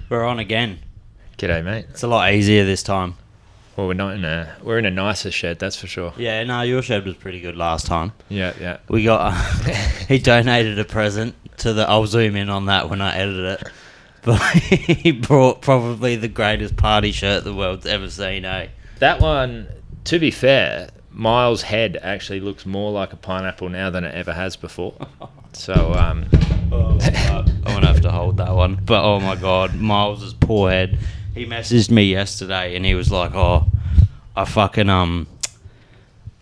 We're on again. G'day, mate. It's a lot easier this time. Well, we're in a nicer shed, that's for sure. Yeah, no, your shed was pretty good last time. Yeah. We got... he donated a present to the... I'll zoom in on that when I edit it. But he brought probably the greatest party shirt the world's ever seen, eh? That one, to be fair, Miles' head actually looks more like a pineapple now than it ever has before. So, I'm going to have to hold that one. But, oh, my God, Miles' poor head. He messaged me yesterday and he was like, oh, I fucking,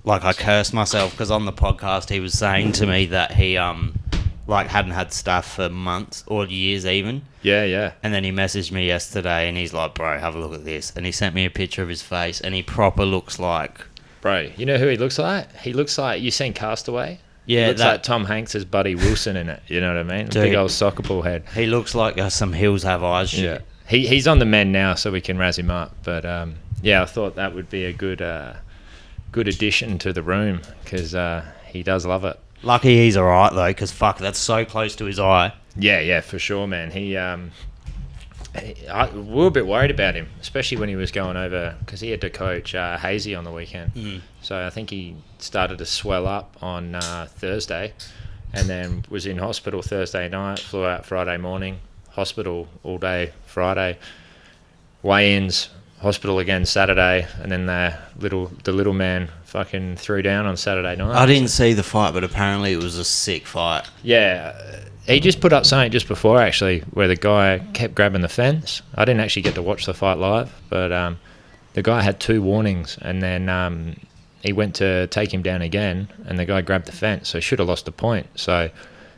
like, I cursed myself because on the podcast he was saying to me that he, like, hadn't had stuff for months or years even. Yeah. And then he messaged me yesterday and he's like, bro, have a look at this. And he sent me a picture of his face and he proper looks like... Bro, you know who he looks like? He looks like, you seen Castaway? Yeah, he looks like Tom Hanks' Buddy Wilson in it, you know what I mean? Dude, big old soccer ball head. He looks like some Hills Have Eyes shit. Yeah. He's on the mend now, so we can razz him up. But, yeah, I thought that would be a good addition to the room because he does love it. Lucky he's alright, though, because, fuck, that's so close to his eye. Yeah, for sure, man. We were a bit worried about him, especially when he was going over, because he had to coach Hazy on the weekend. So I think he started to swell up on Thursday and then was in hospital Thursday night, flew out Friday morning, hospital all day Friday, weigh-ins, hospital again Saturday, and then the little man fucking threw down on Saturday night. I didn't see the fight, but apparently it was a sick fight. Yeah, he just put up something just before, actually, where the guy kept grabbing the fence. I didn't actually get to watch the fight live, but the guy had 2 warnings, and then he went to take him down again, and the guy grabbed the fence, so he should have lost a point. So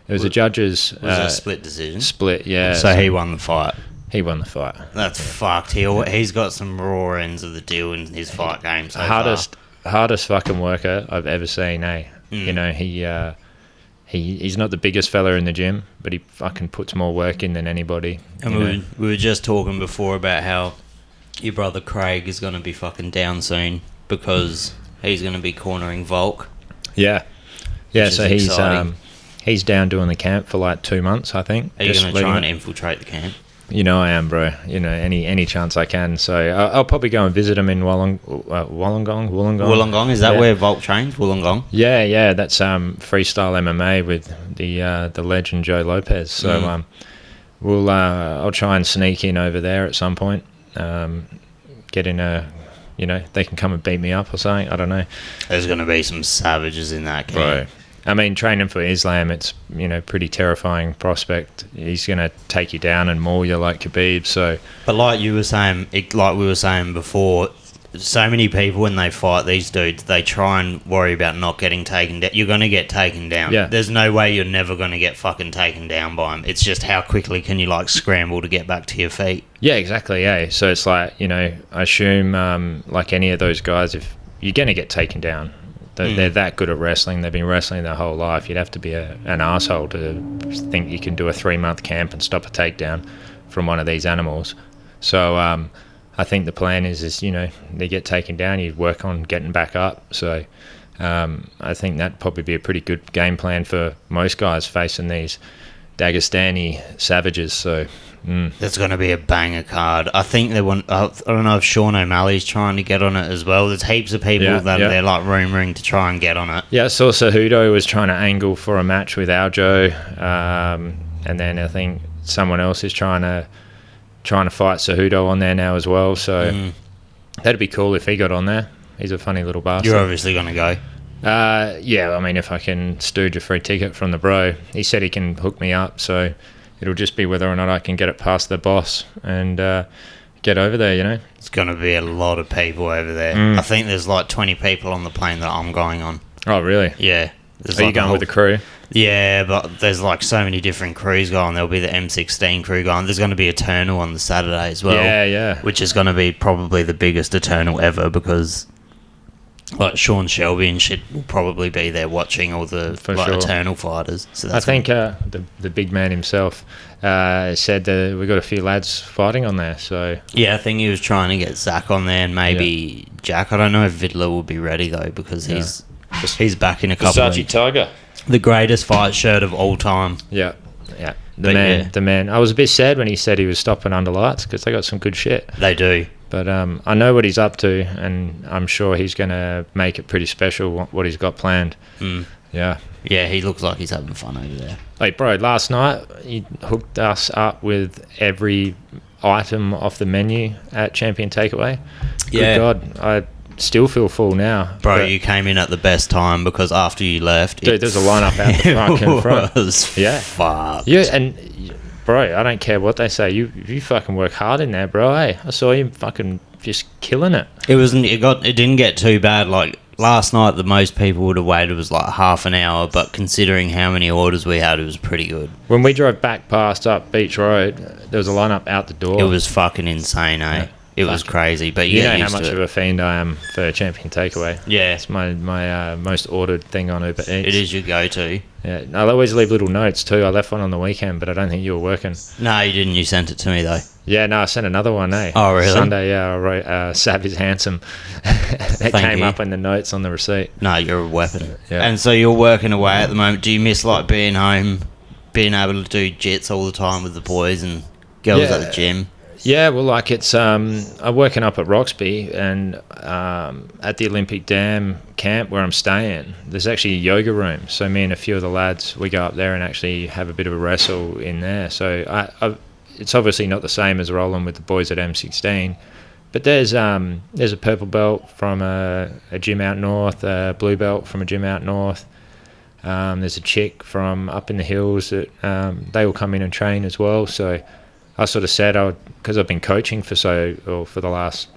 it was a judge's... Was it a split decision? Split, yeah. So he won the fight. He won the fight. That's fucked. He's got some raw ends of the deal in his fight game so hardest fucking worker I've ever seen, eh? You know, he's not the biggest fella in the gym, but he fucking puts more work in than anybody. And we were just talking before about how your brother Craig is going to be fucking down soon because he's going to be cornering Volk. Yeah, so he's down doing the camp for like 2 months, I think. Are you going to try and infiltrate the camp? You know I am, bro. You know, any chance I can. So I'll probably go and visit him in Wollongong. Wollongong, is that where Volk trains? Wollongong? Yeah. That's freestyle MMA with the legend Joe Lopez. So I'll try and sneak in over there at some point. Get in they can come and beat me up or something. I don't know. There's going to be some savages in that camp. Bro. I mean, training for Islam, it's, pretty terrifying prospect. He's going to take you down and maul you like Khabib, so... But like we were saying before, so many people when they fight these dudes, they try and worry about not getting taken down. You're going to get taken down. Yeah. There's no way you're never going to get fucking taken down by him. It's just how quickly can you, scramble to get back to your feet. Yeah, exactly, yeah. So it's like, I assume, like any of those guys, if you're going to get taken down... They're that good at wrestling. They've been wrestling their whole life. You'd have to be an asshole to think you can do a 3-month camp and stop a takedown from one of these animals. So I think the plan is they get taken down, you work on getting back up. So I think that'd probably be a pretty good game plan for most guys facing these Dagestani savages. So that's going to be a banger card. I think they want. I don't know if Sean O'Malley's trying to get on it as well. There's heaps of people that they're rumouring to try and get on it. Yeah, I saw Cejudo was trying to angle for a match with Aljo, and then I think someone else is trying to fight Cejudo on there now as well. So that'd be cool if he got on there. He's a funny little bastard. You're obviously going to go. Yeah, I mean, if I can stooge a free ticket from the bro, he said he can hook me up, so it'll just be whether or not I can get it past the boss and get over there, It's going to be a lot of people over there. I think there's 20 people on the plane that I'm going on. Oh, really? Yeah. Are you going with the crew? Yeah, but there's so many different crews going. There'll be the M16 crew going. There's going to be Eternal on the Saturday as well. Yeah. Which is going to be probably the biggest Eternal ever because... Sean Shelby and shit will probably be there watching all the Eternal fighters. So that's I think the big man himself said that we got a few lads fighting on there. So yeah, I think he was trying to get Zach on there and maybe Jack. I don't know if Vidler will be ready though because he's back in a couple. Versace Tiger, the greatest fight shirt of all time. Yeah. The man. I was a bit sad when he said he was stopping under lights because they got some good shit. They do. But I know what he's up to, and I'm sure he's going to make it pretty special, what he's got planned. Yeah. Yeah, he looks like he's having fun over there. Like, bro, last night he hooked us up with every item off the menu at Champion Takeaway. Yeah. Good God, I still feel full now. Bro, you came in at the best time because after you left... Dude, there's a lineup out the fucking front. Yeah. Fucked. Yeah, and... Bro, I don't care what they say. You fucking work hard in there, bro. Hey, I saw you fucking just killing it. It didn't get too bad. Like last night, the most people would have waited was like half an hour. But considering how many orders we had, it was pretty good. When we drove back past up Beach Road, there was a lineup out the door. It was fucking insane, eh? Yeah. It was crazy, but you know how much of a fiend I am for Champion Takeaway. Yeah, it's my most ordered thing on Uber Eats. It is your go-to. Yeah, I'll always leave little notes too. I left one on the weekend, but I don't think you were working. No, you didn't. You sent it to me though. Yeah, no, I sent another one. Oh, really? Sunday, I wrote "Sav is handsome." It came up in the notes on the receipt. No, you're a weapon. Yeah. And so you're working away at the moment. Do you miss like being home, being able to do jits all the time with the boys and girls at the gym? Yeah, well, like it's I'm working up at Roxby, and at the Olympic Dam camp where I'm staying, there's actually a yoga room. So me and a few of the lads, we go up there and actually have a bit of a wrestle in there. So it's obviously not the same as rolling with the boys at M16, but there's a purple belt from a gym out north, a blue belt from a gym out north. There's a chick from up in the hills that they will come in and train as well. So I sort of said, because I've been coaching for the last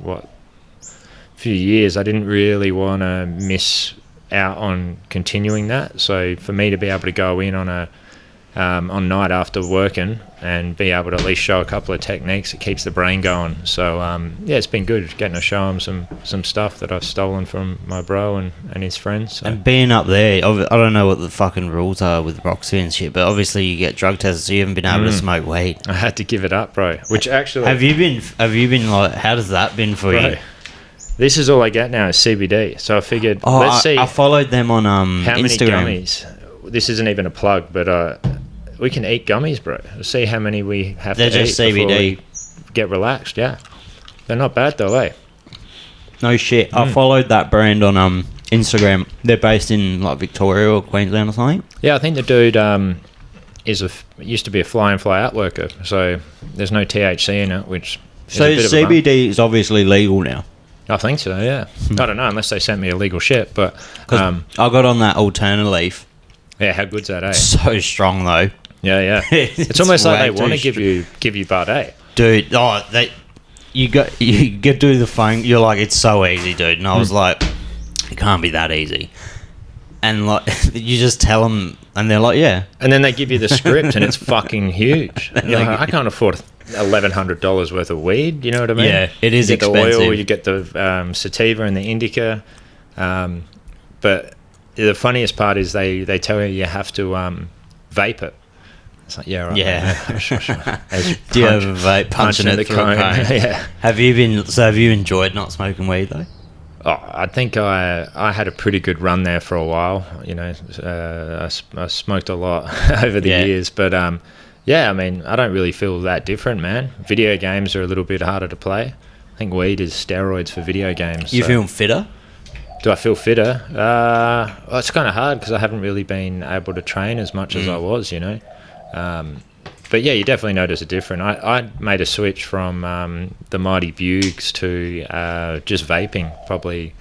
few years, I didn't really want to miss out on continuing that. So for me to be able to go in on night after working and be able to at least show a couple of techniques, it keeps the brain going. So yeah, it's been good getting to show him some stuff that I've stolen from my bro and his friends. So. And being up there, I don't know what the fucking rules are with Roxy and shit, but obviously you get drug tested, so you haven't been able to smoke weed. I had to give it up, bro. Which actually, have you been like? How does that been for you? This is all I get now is CBD. So I figured, let's see. I followed them on how Instagram. Many gummies. This isn't even a plug, but we can eat gummies, bro. We'll see how many we have to eat just CBD. before we get relaxed. Yeah, they're not bad though, eh? No shit. I followed that brand on Instagram. They're based in like Victoria or Queensland or something. Yeah, I think the dude used to be a fly in fly out worker, so there's no THC in it, which is a bit CBD is obviously legal now. I think so. Yeah, I don't know unless they sent me illegal shit, but I got on that Alterna Leaf. Yeah, how good's that, eh? So strong though. Yeah. It's almost like they want to give you bud, eh? Dude, you get do the phone. You're like, it's so easy, dude. And I was like, it can't be that easy. And like, you just tell them, and they're like, yeah. And then they give you the script, and it's fucking huge. You're like, I can't afford $1,100 worth of weed. You know what I mean? Yeah, it is expensive. You get the oil, you get the sativa and the indica, but the funniest part is they tell you have to vape it. It's like, yeah, right. Yeah. Sure. Do you have a vape punching it through a cone? Yeah. Have you enjoyed not smoking weed though? Oh, I think I had a pretty good run there for a while. You know, I smoked a lot over the years, but yeah, I mean, I don't really feel that different, man. Video games are a little bit harder to play. I think weed is steroids for video games. You feel fitter? Do I feel fitter? Well, it's kind of hard because I haven't really been able to train as much as I was, you know. But yeah, you definitely notice a difference. I made a switch from the Mighty Bugs to just vaping probably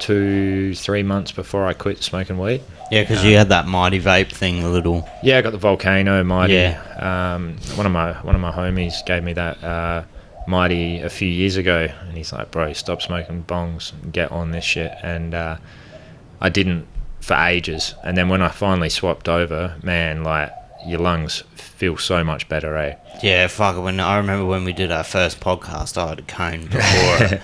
2-3 months before I quit smoking weed. Yeah, because you had that Mighty vape thing, the little... Yeah, I got the Volcano Mighty. Yeah. One of my homies gave me that Mighty a few years ago, and he's like, bro, stop smoking bongs and get on this shit. And I didn't for ages. And then when I finally swapped over, man, like, your lungs feel so much better, eh? Yeah, fuck it. I remember when we did our first podcast, I had a cone before it,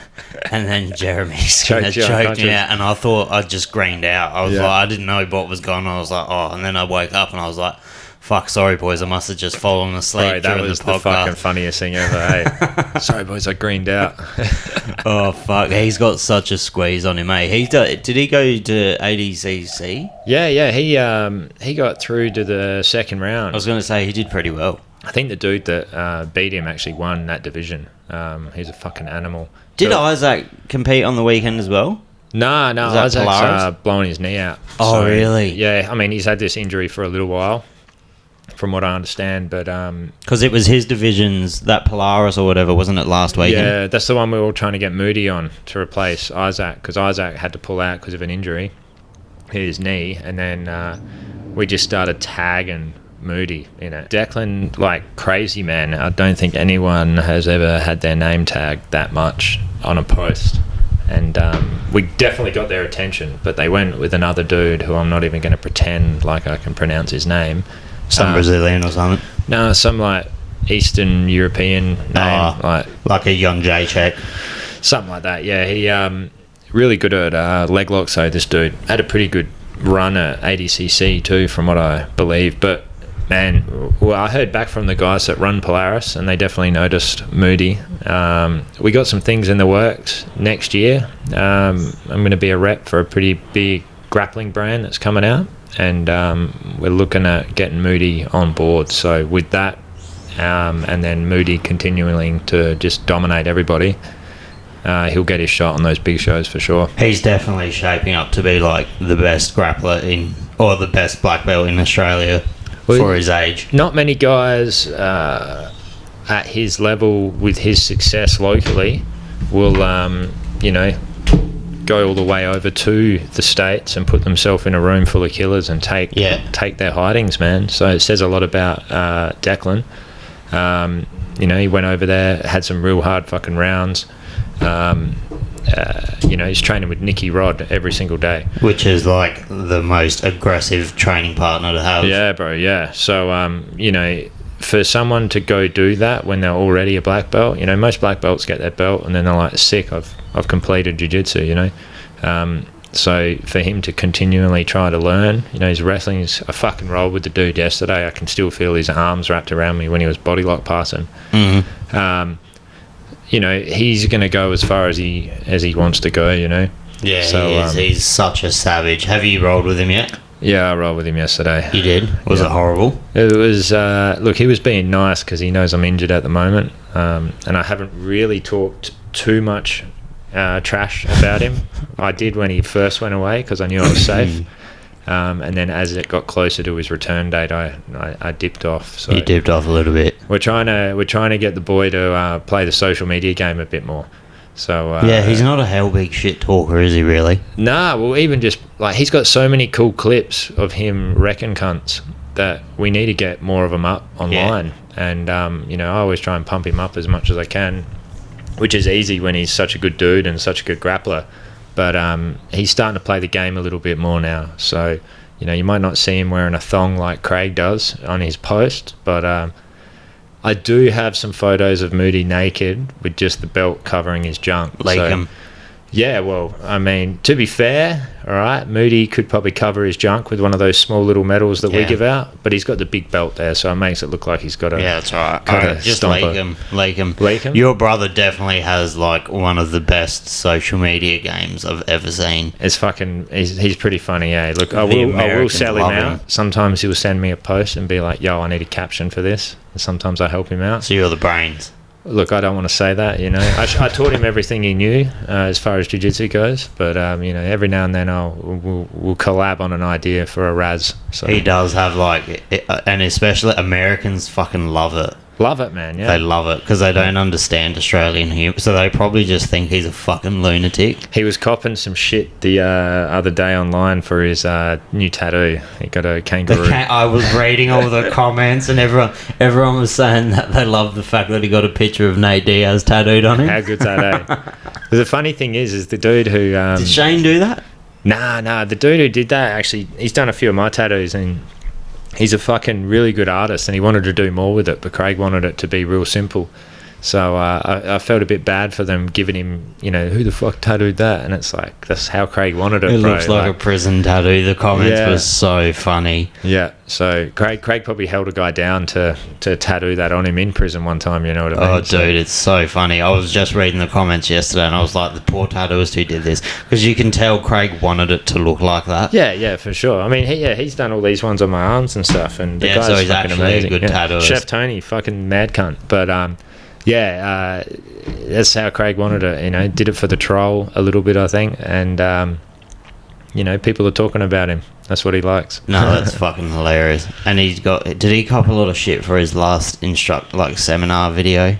and then Jeremy choked me out, and I thought I'd just greened out. I was like, I didn't know what was going on. I was like, oh, and then I woke up and I was like, Fuck, sorry boys, I must have just fallen asleep. Bro, that during was the the podcast. fucking funniest thing ever. Hey, sorry boys, I greened out. Oh fuck, he's got such a squeeze on him, eh? Did he go to ADCC? Yeah, he got through to the second round. I was going to say he did pretty well. I think the dude that beat him actually won that division. He's a fucking animal. Did Isaac compete on the weekend as well? No, Was that Isaac's Polaris? blown his knee out. Oh, really? Yeah, I mean, he's had this injury for a little while, from what I understand, but... Because it was his divisions, that Polaris or whatever, wasn't it, last weekend? Yeah, that's the one we were all trying to get Moody on to replace Isaac, because Isaac had to pull out because of an injury, hit his knee, and then we just started tagging Moody in it. Declan, like crazy, man. I don't think anyone has ever had their name tagged that much on a post. And we definitely got their attention, but they went with another dude who I'm not even going to pretend like I can pronounce his name. Some Brazilian or something? No, some like Eastern European name. Like a young J-check. Something like that, yeah. He really good at leg locks, so this dude had a pretty good run at ADCC too, from what I believe. But man, well, I heard back from the guys that run Polaris, and they definitely noticed Moody. We got some things in the works next year. I'm going to be a rep for a pretty big grappling brand that's coming out, and we're looking at getting Moody on board. So with that, and then Moody continuing to just dominate everybody, he'll get his shot on those big shows for sure. He's definitely shaping up to be like the best grappler or the best black belt in Australia. For his age. Not many guys at his level with his success locally will, go all the way over to the States and put themselves in a room full of killers and take their hidings, man. So it says a lot about Declan. He went over there, had some real hard fucking rounds. He's training with Nicky Rod every single day, which is like the most aggressive training partner to have. Yeah, bro. Yeah. So for someone to go do that when they're already a black belt, most black belts get their belt and then they're like, sick, I've completed jiu-jitsu. So for him to continually try to learn, his wrestling's a fucking roll with the dude yesterday. I can still feel his arms wrapped around me when he was body lock passing. Mm-hmm. He's going to go as far as he wants to go, Yeah, so, he's such a savage. Have you rolled with him yet? Yeah, I rolled with him yesterday. You did? Was it horrible? It was, look, he was being nice because he knows I'm injured at the moment, and I haven't really talked too much trash about him. I did when he first went away because I knew I was safe. And then as it got closer to his return date, I dipped off. So you dipped off a little bit. We're trying to get the boy to play the social media game a bit more. So yeah, he's not a hell big shit talker, is he really? Nah, well, even just like he's got so many cool clips of him wrecking cunts that we need to get more of them up online. Yeah. And I always try and pump him up as much as I can, which is easy when he's such a good dude and such a good grappler. But he's starting to play the game a little bit more now. So, you might not see him wearing a thong like Craig does on his post. But I do have some photos of Moody naked with just the belt covering his junk. Like him. Yeah, well, I mean, to be fair, all right, Moody could probably cover his junk with one of those small little medals that we give out, but he's got the big belt there, so it makes it look like he's got a... Yeah, that's right. Just Lake him. Your brother definitely has, like, one of the best social media games I've ever seen. It's fucking... He's pretty funny, yeah. Look, I will sell him out. Sometimes he'll send me a post and be like, yo, I need a caption for this. And sometimes I help him out. So you're the brains. Look, I don't want to say that, I taught him everything he knew as far as jiu-jitsu goes, but every now and then we'll collab on an idea for a Raz. So. He does have and especially Americans fucking love it. Love it, man. Yeah, they love it because they don't understand Australian humor, so they probably just think he's a fucking lunatic. He was copping some shit the other day online for his new tattoo. He got a kangaroo. I was reading all the comments, and everyone was saying that they loved the fact that he got a picture of Nate Diaz tattooed on him. How good's that, eh? The funny thing is the dude who did Shane do that? Nah. The dude who did that actually, he's done a few of my tattoos and. He's a fucking really good artist and he wanted to do more with it, but Craig wanted it to be real simple. So I felt a bit bad for them giving him, who the fuck tattooed that? And it's like, that's how Craig wanted it, It bro. looks like a prison tattoo. The comments were so funny. Yeah, so Craig probably held a guy down to tattoo that on him in prison one time, you know what I mean? Oh, dude, it's so funny. I was just reading the comments yesterday and I was like, the poor tattooist who did this. Because you can tell Craig wanted it to look like that. Yeah, for sure. I mean, he's done all these ones on my arms and stuff. And the guy's so he's fucking actually amazing. a good tattooist. Chef Tony, fucking mad cunt. But, that's how Craig wanted it. Did it for the troll a little bit, I think, and people are talking about him. That's what he likes. No, that's fucking hilarious. And did he cop a lot of shit for his last seminar video?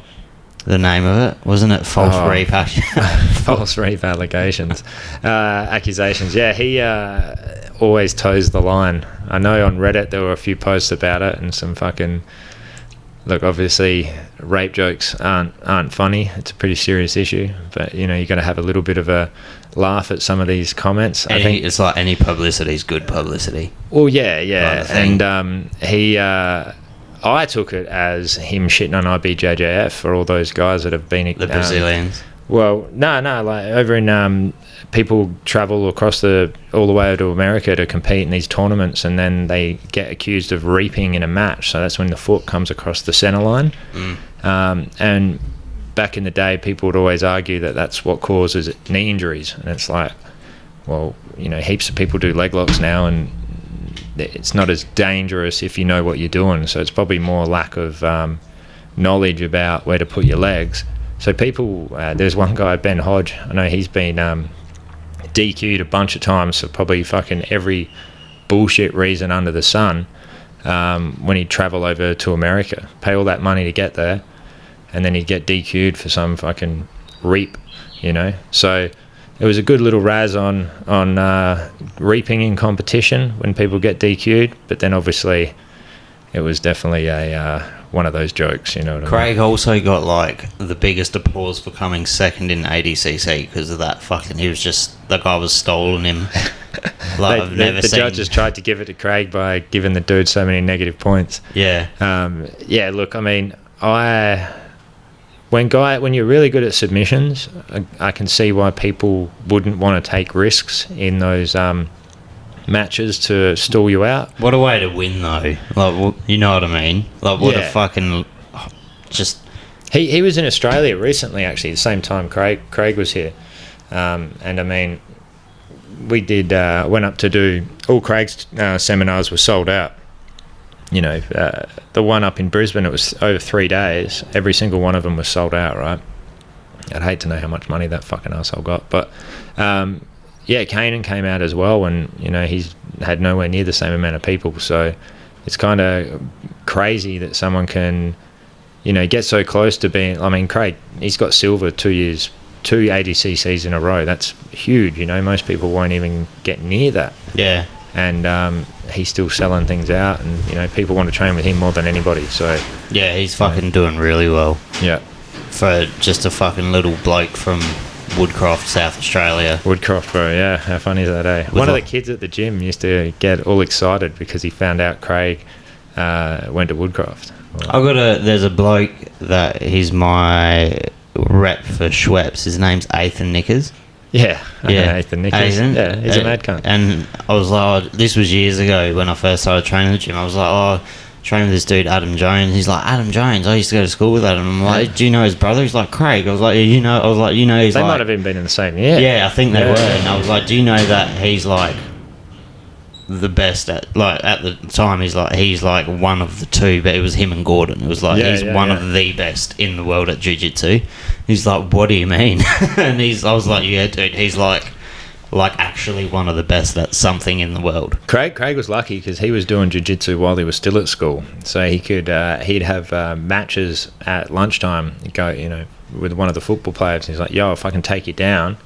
The name of it, wasn't it? False rape false rape allegations, accusations. Yeah, he always toes the line. I know on Reddit there were a few posts about it and some fucking. Look, obviously, rape jokes aren't funny. It's a pretty serious issue, but you got to have a little bit of a laugh at some of these comments. I think it's like any publicity is good publicity. Well, yeah, and I took it as him shitting on IBJJF for all those guys that have been the Brazilians. Well, no, like over in people travel across all the way to America to compete in these tournaments, and then they get accused of reaping in a match. So that's when the foot comes across the center line. And back in the day, people would always argue that that's what causes knee injuries, and it's like, well, heaps of people do leg locks now, and it's not as dangerous if you know what you're doing. So it's probably more lack of knowledge about where to put your legs. So people, there's one guy, Ben Hodge, I know he's been DQ'd a bunch of times for probably fucking every bullshit reason under the sun when he'd travel over to America, pay all that money to get there, and then he'd get DQ'd for some fucking reap, So it was a good little razz on reaping in competition when people get DQ'd, but then obviously it was definitely one of those jokes, you know what I mean? Craig also got the biggest applause for coming second in ADCC because of that fucking. The guy was stolen him. The judges tried to give it to Craig by giving the dude so many negative points. Yeah. Look, I mean, when you're really good at submissions, I can see why people wouldn't want to take risks in those matches to stall you out. What a way to win, though. You know what I mean? What a fucking just. He was in Australia recently, actually, the same time Craig was here, and I mean, we went up to do all Craig's seminars were sold out. The one up in Brisbane, it was over 3 days. Every single one of them was sold out, right? I'd hate to know how much money that fucking arsehole got, but. Kanan came out as well, and he's had nowhere near the same amount of people. So it's kind of crazy that someone can, get so close to being. I mean, Craig, he's got silver 2 years, 2 ADCCs in a row. That's huge. Most people won't even get near that. Yeah. And he's still selling things out, and people want to train with him more than anybody. So yeah, he's fucking doing really well. Yeah. For just a fucking little bloke from Woodcroft, South Australia. Woodcroft, bro, yeah. How funny is that, eh? One of the kids at the gym used to get all excited because he found out Craig went to Woodcroft. There's a bloke that he's my rep for Schweppes. His name's Ethan Nickers. Yeah, Ethan Nickers. Yeah, he's a mad cunt. And I was like, this was years ago when I first started training at the gym. I was like, training with this dude Adam Jones. He's like, Adam Jones, I used to go to school with Adam. I'm like, do you know his brother? He's like, Craig. I was like, he's they might have even been in the same year. Yeah, I think they were. And I was like, do you know that he's the best at the time? He's like one of the two, but it was him and Gordon. It was like he's one of the best in the world at jiu-jitsu. He's like, what do you mean? And I was like, yeah, dude, he's like actually one of the best at something in the world. Craig was lucky because he was doing jiu-jitsu while he was still at school, so he could he'd have matches at lunchtime. He'd go, with one of the football players. And he's like, yo, if I can take you down,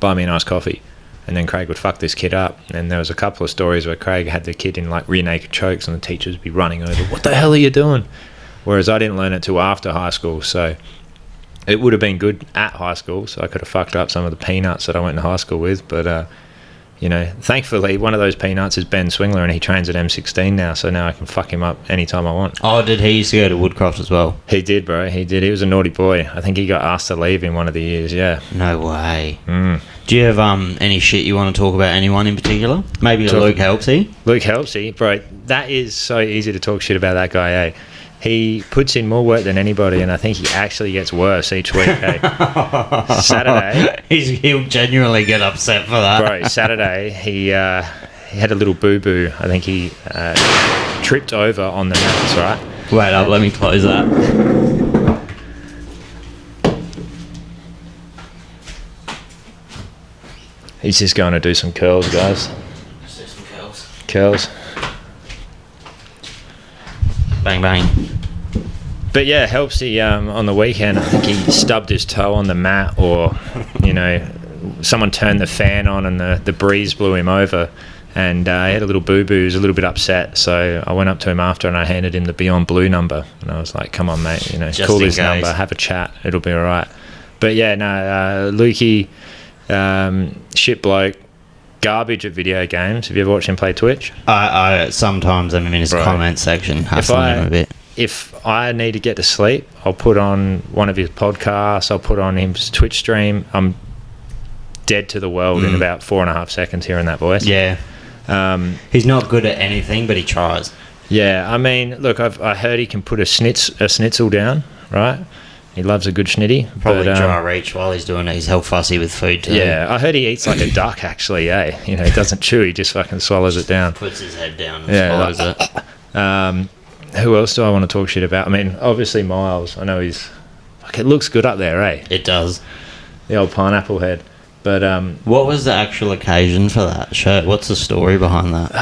buy me a nice coffee. And then Craig would fuck this kid up. And there was a couple of stories where Craig had the kid in rear naked chokes, and the teachers would be running over, what the hell are you doing? Whereas I didn't learn it till after high school, so it would have been good at high school, so I could have fucked up some of the peanuts that I went to high school with. But you know, thankfully one of those peanuts is Ben Swingler, and he trains at M16 now, so now I can fuck him up anytime I want. Oh, did he used to go to Woodcroft as well? He did, bro. He did. He was a naughty boy. I think he got asked to leave in one of the years. Yeah. No way. Do you have any shit you want to talk about anyone in particular? Maybe Luke Helpsy? Luke Helpsy, bro. That is so easy to talk shit about that guy, eh? He puts in more work than anybody, and I think he actually gets worse each week, eh? Saturday... He'll genuinely get upset for that. Bro, Saturday, he had a little boo-boo. I think he tripped over on the mats, right? Wait up, let me close that. He's just going to do some curls, guys. Let's do some curls. Curls. Bang, bang. But yeah, Helpsy on the weekend, I think he stubbed his toe on the mat, or, you know, someone turned the fan on and the breeze blew him over, and he had a little boo-boo. He was a little bit upset, so I went up to him after and I handed him the Beyond Blue number, and I was like, come on, mate, you know, just call this number, have a chat, it'll be all right. But yeah, no, Lukey, shit bloke, garbage at video games. Have you ever watched him play Twitch? I sometimes I'm in his comment section, hassling him a bit. If I need to get to sleep, I'll put on one of his podcasts, I'll put on his Twitch stream. I'm dead to the world in about 4.5 seconds hearing that voice. Yeah. He's not good at anything, but he tries. Yeah, I mean, look, I heard he can put a schnitzel down, right? He loves a good schnitty. Probably dry reach while he's doing it. He's hell fussy with food too. Yeah, I heard he eats like a duck, actually, eh? You know, he doesn't chew, he just fucking swallows it down. Puts his head down and swallows it. Who else do I want to talk shit about? I mean, obviously Miles. I know he's... Like, it looks good up there, eh? It does. The old pineapple head. But what was the actual occasion for that shirt? What's the story behind that?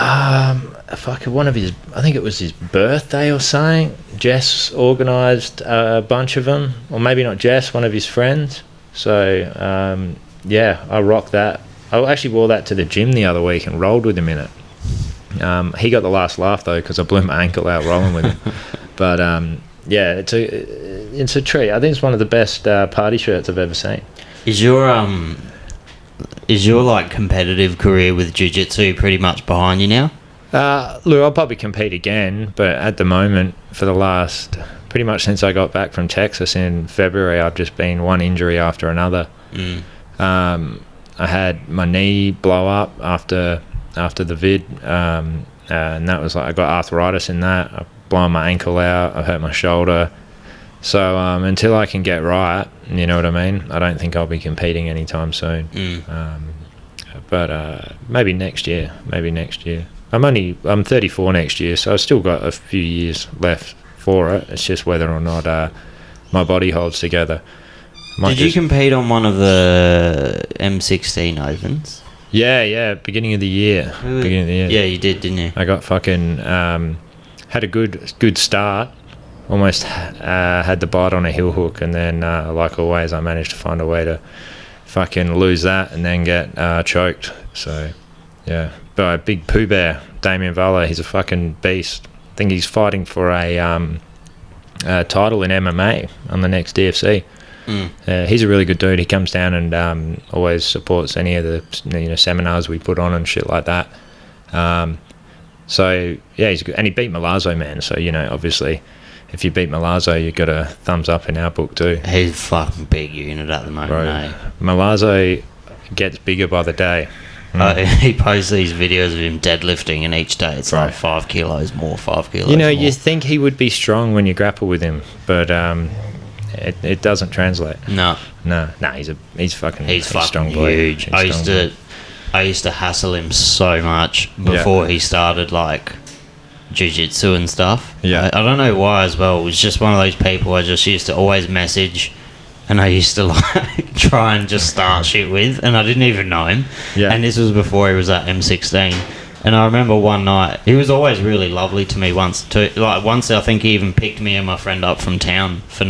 One of his... I think it was his birthday or something. Jess organised a bunch of them. Or maybe not Jess, one of his friends. So, yeah, I rocked that. I actually wore that to the gym the other week and rolled with him in it. He got the last laugh though, because I blew my ankle out rolling with him. But yeah, it's a treat. I think it's one of the best party shirts I've ever seen. Is your like competitive career with jiu-jitsu pretty much behind you now? Look, I'll probably compete again, but at the moment, for the last pretty much since I got back from Texas in February, I've just been one injury after another. I had my knee blow up after the vid, and that was like, I got arthritis in that. I've blown my ankle out, I hurt my shoulder. So until I can get right, you know what I mean, I don't think I'll be competing anytime soon. But maybe next year. I'm 34 next year, so I've still got a few years left for it. It's just whether or not my body holds together. Did you compete on one of the M16 Opens? Yeah, beginning of the year. Yeah, you did, didn't you? I got fucking had a good start. Almost had the bite on a heel hook, and then like always, I managed to find a way to fucking lose that and then get choked. So yeah, by a big Pooh Bear, Damien Valle. He's a fucking beast. I think he's fighting for a title in MMA on the next DFC. He's a really good dude. He comes down and always supports any of the seminars we put on and shit like that. So yeah, he's good, and he beat Milazzo, man. So obviously, if you beat Milazzo, you got a thumbs up in our book too. He's a fucking big unit at the moment, eh? Milazzo gets bigger by the day. He posts these videos of him deadlifting, and each day it's like 5 kilos more, 5 kilos more. You think he would be strong when you grapple with him, but it doesn't translate. No, he's fucking strong huge. Boy. I used to hassle him so much before he started like jiu-jitsu and stuff. Yeah, I don't know why as well. It was just one of those people I just used to always message, and I used to like try and just start shit with, and I didn't even know him. Yeah. And this was before he was at M16. And I remember one night, he was always really lovely to me once I think he even picked me and my friend up from town for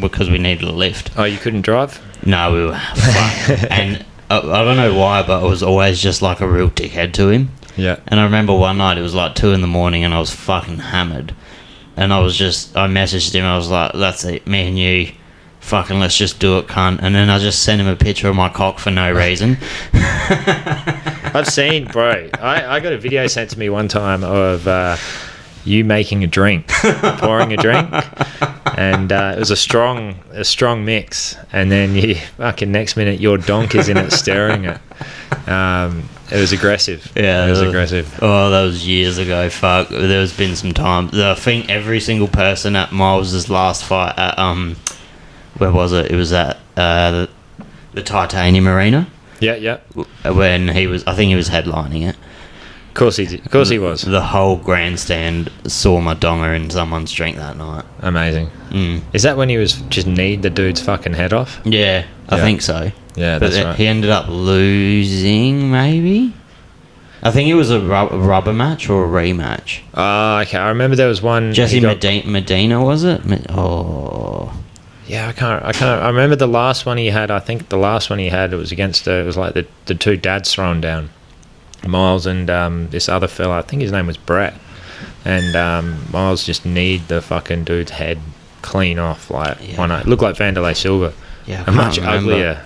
because we needed a lift. Oh, you couldn't drive? No, we were fucked. And I don't know why, but I was always just like a real dickhead to him. Yeah. And I remember one night it was like 2 a.m. and I was fucking hammered. And I messaged him, I was like, that's it, me and you, fucking let's just do it, cunt. And then I just sent him a picture of my cock for no reason. I've seen, bro. I got a video sent to me one time of you making a drink, pouring a drink, and it was a strong mix. And then you fucking next minute your donk is in it stirring it. It was aggressive. Yeah, it was aggressive. Oh, that was years ago. Fuck, there's been some times. I think every single person at Miles's last fight at where was it? It was at the Titanium Arena. Yeah. When he was, I think he was headlining it. Of course he did. Of course he was. The whole grandstand saw my donger in someone's drink that night. Amazing. Mm. Is that when he was just kneed the dude's fucking head off? Yeah, I think so. Yeah, but that's right. He ended up losing, maybe? I think it was a rubber match or a rematch. Okay. I remember there was one... Jesse Medina, was it? Yeah, I remember the last one he had. I think the last one he had, it was against... it was like the two dads thrown down. Miles and this other fella, I think his name was Brett. And Miles just kneed the fucking dude's head clean off. It looked like Vanderlei Silva. Yeah, a much uglier,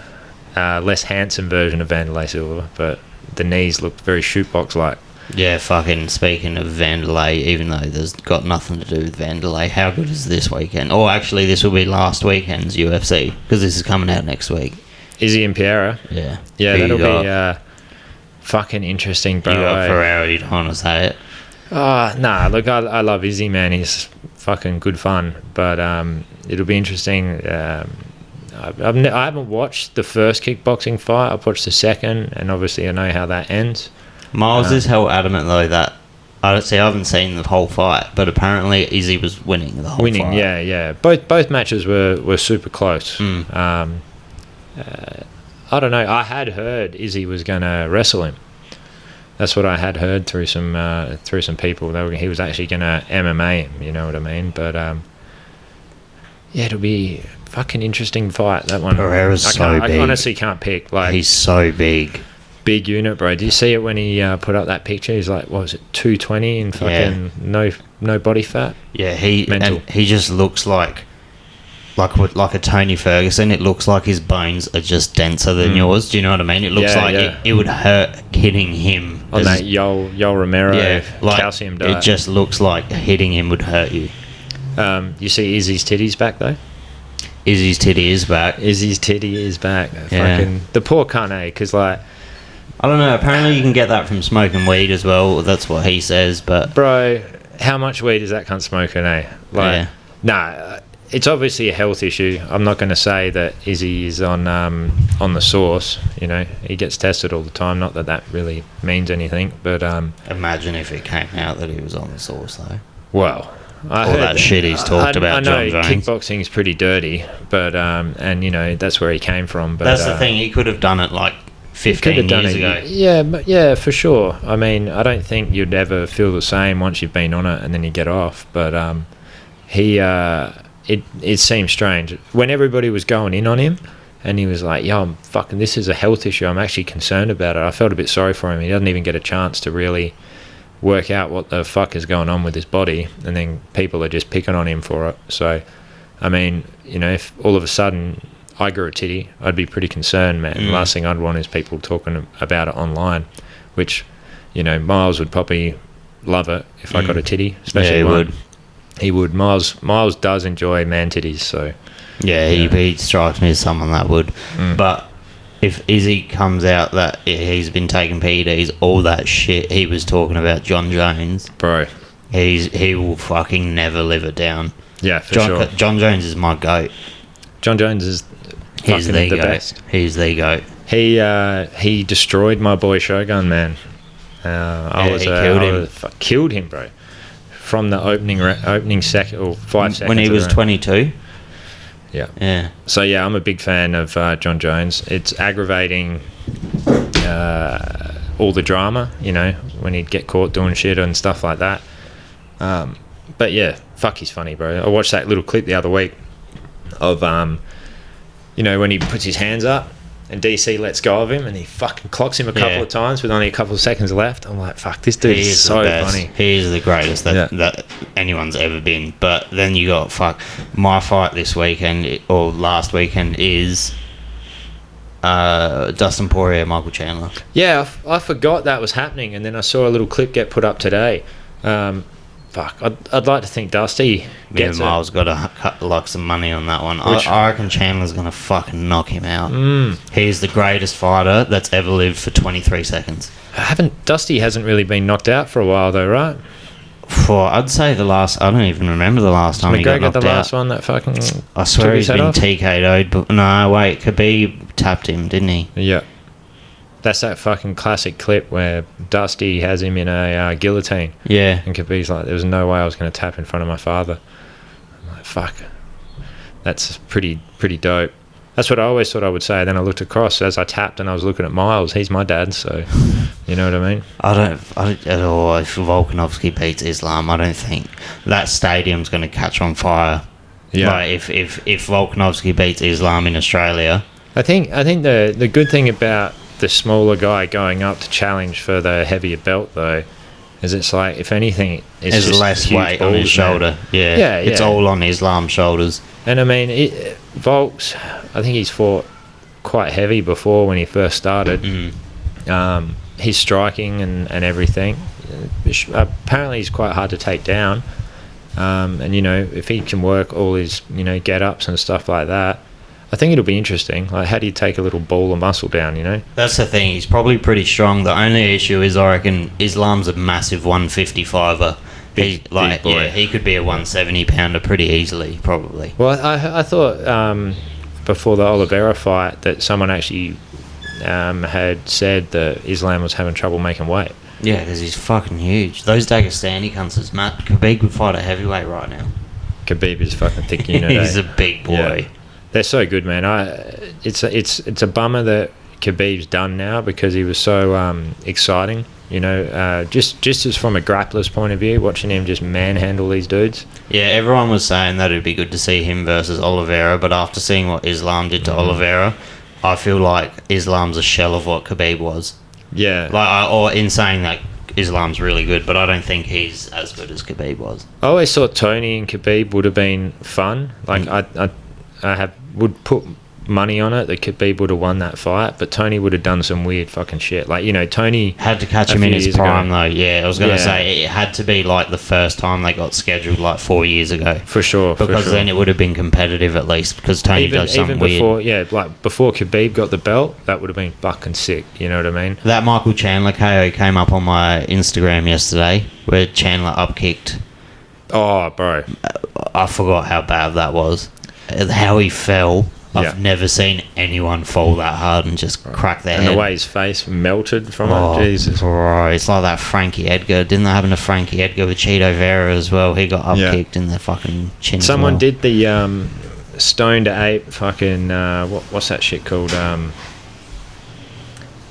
less handsome version of Vanderlei Silva, but the knees looked very shootbox-like. Yeah, fucking speaking of Vanderlei, even though there's got nothing to do with Vanderlei, how good is this weekend? Or actually, this will be last weekend's UFC, because this is coming out next week. Izzy and Piera? Yeah. Yeah, that'll be fucking interesting, bro. You got Ferrari, don't want to say it. Nah, look, I love Izzy, man. He's fucking good fun, but it'll be interesting. I haven't watched the first kickboxing fight. I've watched the second, and obviously I know how that ends. Miles is hell adamant though that I haven't seen the whole fight, but apparently Izzy was winning the whole fight. Yeah. Both matches were super close. I don't know. I had heard Izzy was going to wrestle him. That's what I had heard through some people. He was actually going to MMA him. You know what I mean? But yeah, it'll be a fucking interesting fight, that one. Pereira's so big. I honestly can't pick. He's so big. Big unit, bro. Do you see it when he put up that picture? He's like, what was it, 220 and fucking no body fat? Yeah, he just looks like a Tony Ferguson. It looks like his bones are just denser than yours. Do you know what I mean? It looks it would hurt hitting him. On that Yoel Romero calcium diet. It just looks like hitting him would hurt you. You see Izzy's titties back, though? Izzy's titty is back. Izzy's titty is back. Yeah. Fucking, the poor cunt, because like... I don't know, apparently you can get that from smoking weed as well. That's what he says, but... Bro, how much weed is that cunt smoking, Nah, it's obviously a health issue. I'm not going to say that Izzy is on the sauce. You know, he gets tested all the time. Not that really means anything, but... Imagine if it came out that he was on the sauce, though. Well... all that shit he's talked about, I know John Jones. kickboxing is pretty dirty, but... and, you know, that's where he came from. But that's the thing, he could have done it, 15 years ago. Yeah, for sure. I mean, I don't think you'd ever feel the same once you've been on it and then you get off. But it seemed strange when everybody was going in on him, and he was like, "Yo, this is a health issue. I'm actually concerned about it." I felt a bit sorry for him. He doesn't even get a chance to really work out what the fuck is going on with his body, and then people are just picking on him for it. So, I mean, you know, if all of a sudden I grew a titty, I'd be pretty concerned, man. The last thing I'd want is people talking about it online, which, you know, Miles would probably love it if I got a titty, especially one. He would. Miles does enjoy man titties, so... Yeah, he strikes me as someone that would. But if Izzy comes out that he's been taking PEDs, all that shit he was talking about John Jones... Bro. He will fucking never live it down. Yeah, for sure. John Jones is my goat. John Jones is... He's the goat. Best. He's the goat. He destroyed my boy Shogun, man. He killed him. Killed him, bro. From the opening second or 5 seconds. When he was 22. Yeah. So yeah, I'm a big fan of John Jones. It's aggravating all the drama, you know, when he'd get caught doing shit and stuff like that. But yeah, fuck, he's funny, bro. I watched that little clip the other week of you know, when he puts his hands up and DC lets go of him, and he fucking clocks him a couple of times with only a couple of seconds left. I'm like, fuck, this dude is so funny. He is the greatest that anyone's ever been. But then you got my fight this weekend or last weekend is Dustin Poirier, Michael Chandler. Yeah, I forgot that was happening, and then I saw a little clip get put up today. I'd like to think Dusty gets Miles got to cut some money on that one. I reckon Chandler's going to fucking knock him out. He's the greatest fighter that's ever lived for 23 seconds. Dusty hasn't really been knocked out for a while though, right? I'd say I don't even remember the last time he got knocked out. McGregor, the last one that fucking I swear he's been TKO'd, but no, wait, Khabib tapped him, didn't he? Yeah. That's that fucking classic clip where Dusty has him in a guillotine. Yeah. And Khabib's like, there was no way I was going to tap in front of my father. I'm like, fuck. That's pretty dope. That's what I always thought I would say. Then I looked across as I tapped and I was looking at Miles. He's my dad, so you know what I mean? I don't at all. If Volkanovski beats Islam, I don't think that stadium's going to catch on fire. Yeah. Like if Volkanovski beats Islam in Australia. I think the good thing about the smaller guy going up to challenge for the heavier belt though is it's like, if anything, there's less weight on his shoulder. Yeah, it's all on Islam's shoulders. And I mean, Volk's, I think he's fought quite heavy before when he first started. His striking and everything, apparently he's quite hard to take down. And you know, if he can work all his get ups and stuff like that, I think it'll be interesting. Like, how do you take a little ball of muscle down, That's the thing. He's probably pretty strong. The only issue is, I reckon, Islam's a massive 155er. Big boy. Yeah, he could be a 170-pounder pretty easily, probably. Well, I thought before the Oliveira fight that someone actually had said that Islam was having trouble making weight. Yeah, because he's fucking huge. Those Dagestani cunts, Matt Khabib could fight a heavyweight right now. Khabib is fucking thick, He's a big boy. Yeah. They're so good, man. It's a bummer that Khabib's done now because he was so exciting. Just as from a grappler's point of view, watching him just manhandle these dudes. Yeah, everyone was saying that it'd be good to see him versus Oliveira, but after seeing what Islam did to Oliveira, I feel like Islam's a shell of what Khabib was. Yeah. Or in saying that Islam's really good, but I don't think he's as good as Khabib was. I always thought Tony and Khabib would have been fun. Like, I would put money on it that Khabib would have won that fight, but Tony would have done some weird fucking shit. Like, Tony had to catch him in his prime though. Yeah, I was going to say it had to be like the first time they got scheduled like 4 years ago. For sure. Because then it would have been competitive at least, because Tony does something before, weird. like before Khabib got the belt, that would have been fucking sick. You know what I mean? That Michael Chandler KO came up on my Instagram yesterday where Chandler upkicked. Oh, bro. I forgot how bad that was. How he fell. I've never seen anyone fall that hard and just crack their head. And the way his face melted from it, Jesus. Bro, it's like that Frankie Edgar. Didn't that happen to Frankie Edgar with Cheeto Vera as well? He got upkicked in the fucking chin. Someone did the stoned ape fucking what's that shit called? I'm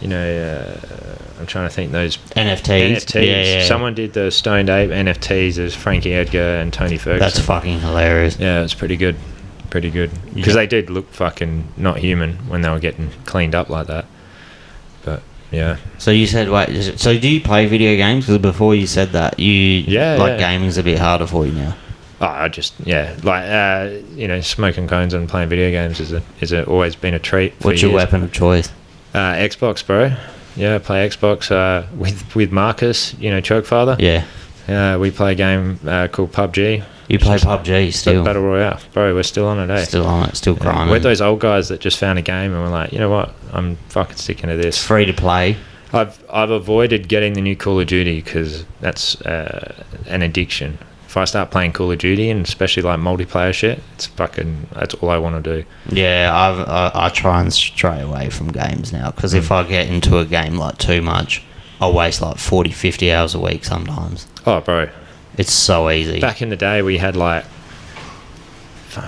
trying to think those NFTs. Yeah. Someone did the stoned ape NFTs as Frankie Edgar and Tony Ferguson. That's fucking hilarious. Yeah, it's pretty good. Because they did look fucking not human when they were getting cleaned up like that. But yeah. So you said, wait, so do you play video games? Because before you said that, gaming's a bit harder for you now. Smoking cones and playing video games is always been a treat. What's your weapon of choice? Xbox, bro. Yeah, I play Xbox with Marcus, Chokefather. Yeah. We play a game called PUBG. You play PUBG still? Battle Royale. Bro, we're still on it, eh? Still on it, still grinding. We're those old guys that just found a game and we're like, you know what? I'm fucking sticking to this. It's free to play. I've avoided getting the new Call of Duty because that's an addiction. If I start playing Call of Duty, and especially like multiplayer shit, that's all I want to do. Yeah, I try and stray away from games now because if I get into a game like too much, I'll waste like 40, 50 hours a week sometimes. Oh, bro. It's so easy. Back in the day, we had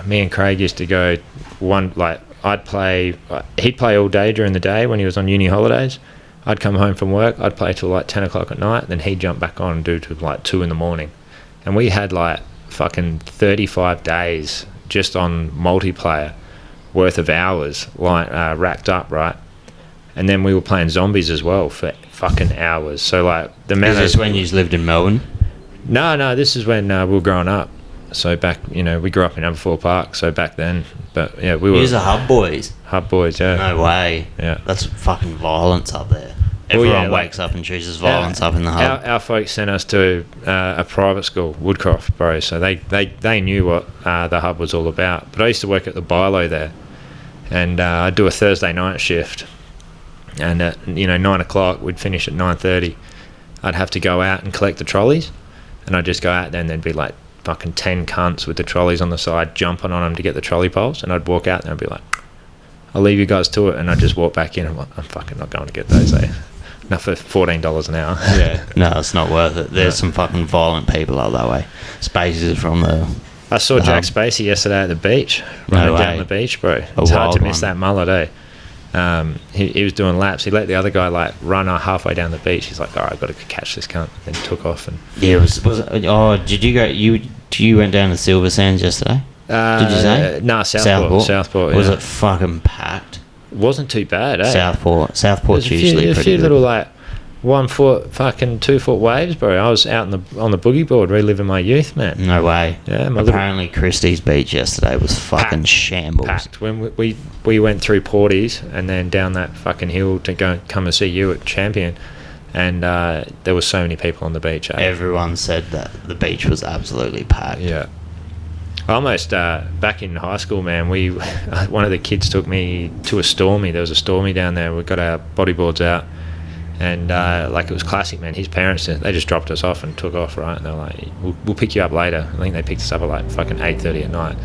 me and Craig used to go he'd play all day during the day when he was on uni holidays. I'd come home from work, I'd play till like 10 o'clock at night, then he'd jump back on and do till like 2 in the morning. And we had like fucking 35 days just on multiplayer worth of hours racked up, right? And then we were playing zombies as well for fucking hours. So like the Is this when you lived in Melbourne? No, this is when we were growing up. So back, we grew up in Aberfoyle Park. So back then, but yeah, we were. You're Hub Boys. Hub Boys, yeah. No way. Yeah. That's fucking violence up there. Everyone wakes up and chooses violence up in the hub. Our folks sent us to a private school, Woodcroft, bro. So they knew what the hub was all about. But I used to work at the Bilo there, and I'd do a Thursday night shift. And at 9 o'clock, we'd finish at 9:30. I'd have to go out and collect the trolleys, and I'd just go out there, and there'd be like fucking 10 cunts with the trolleys on the side, jumping on them to get the trolley poles, and I'd walk out there and be like, I'll leave you guys to it, and I'd just walk back in. I'm like, I'm fucking not going to get those, Not for $14 an hour. Yeah. No, it's not worth it. There's some fucking violent people out that way. Spaces from the... I saw Jack Spacey yesterday at the beach, running down the beach, bro. It's hard to miss that mullet, He was doing laps. He let the other guy like run halfway down the beach. He's like, all right, I've got to catch this cunt. Then took off. And yeah, did you go? You went down to Silver Sands yesterday? Did you say? No, Southport. Was it fucking packed? It wasn't too bad, Southport's usually pretty good. A few little like 1 foot, fucking 2 foot waves, bro. I was out on the boogie board reliving my youth, man. No way. Yeah, apparently Christie's Beach yesterday was fucking shambles. Packed. When we went through Porties and then down that fucking hill to go come and see you at Champion, and there were so many people on the beach. Everyone said that the beach was absolutely packed. Yeah. Almost back in high school, man, one of the kids took me to a Stormy. There was a Stormy down there. We got our bodyboards out, and it was classic, man. His parents, they just dropped us off and took off, right? And they're like, we'll pick you up later. I think they picked us up at like fucking 8:30 at night.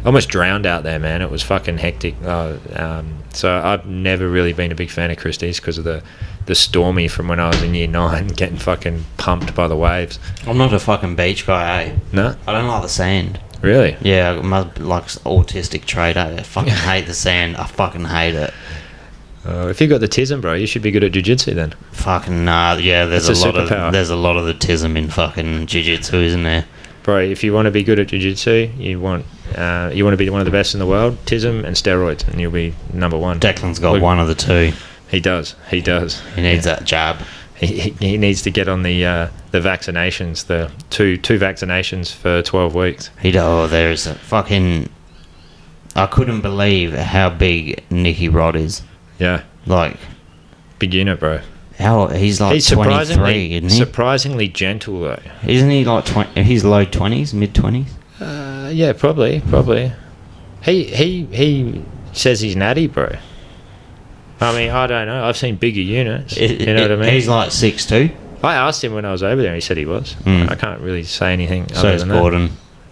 Almost drowned out there, man. It was fucking hectic. So I've never really been a big fan of Christie's because of the Stormy from when I was in year 9, getting fucking pumped by the waves. I'm not a fucking beach guy, No? I don't like the sand. Really? Yeah, I'm like autistic trait. I fucking hate the sand. I fucking hate it. If you got the tism, bro, you should be good at jiu-jitsu then. Fucking nah. Yeah, there's a lot of the tism in fucking jiu-jitsu, isn't there? Bro, if you want to be good at jiu-jitsu, you want to be one of the best in the world, tism and steroids, and you'll be number one. Declan's got one of the two. He does. He needs that jab. He needs to get on the vaccinations, the two vaccinations for 12 weeks. There's a fucking... I couldn't believe how big Nicky Rod is. Yeah. Like... Big unit, bro. He's like 23, isn't he? Surprisingly gentle, though. Isn't he like he's low 20s, mid 20s? Yeah, probably. He says he's natty, bro. I mean, I don't know. I've seen bigger units. You know what I mean? He's like 6'2". I asked him when I was over there, and he said he was. I can't really say anything so other than Gordon.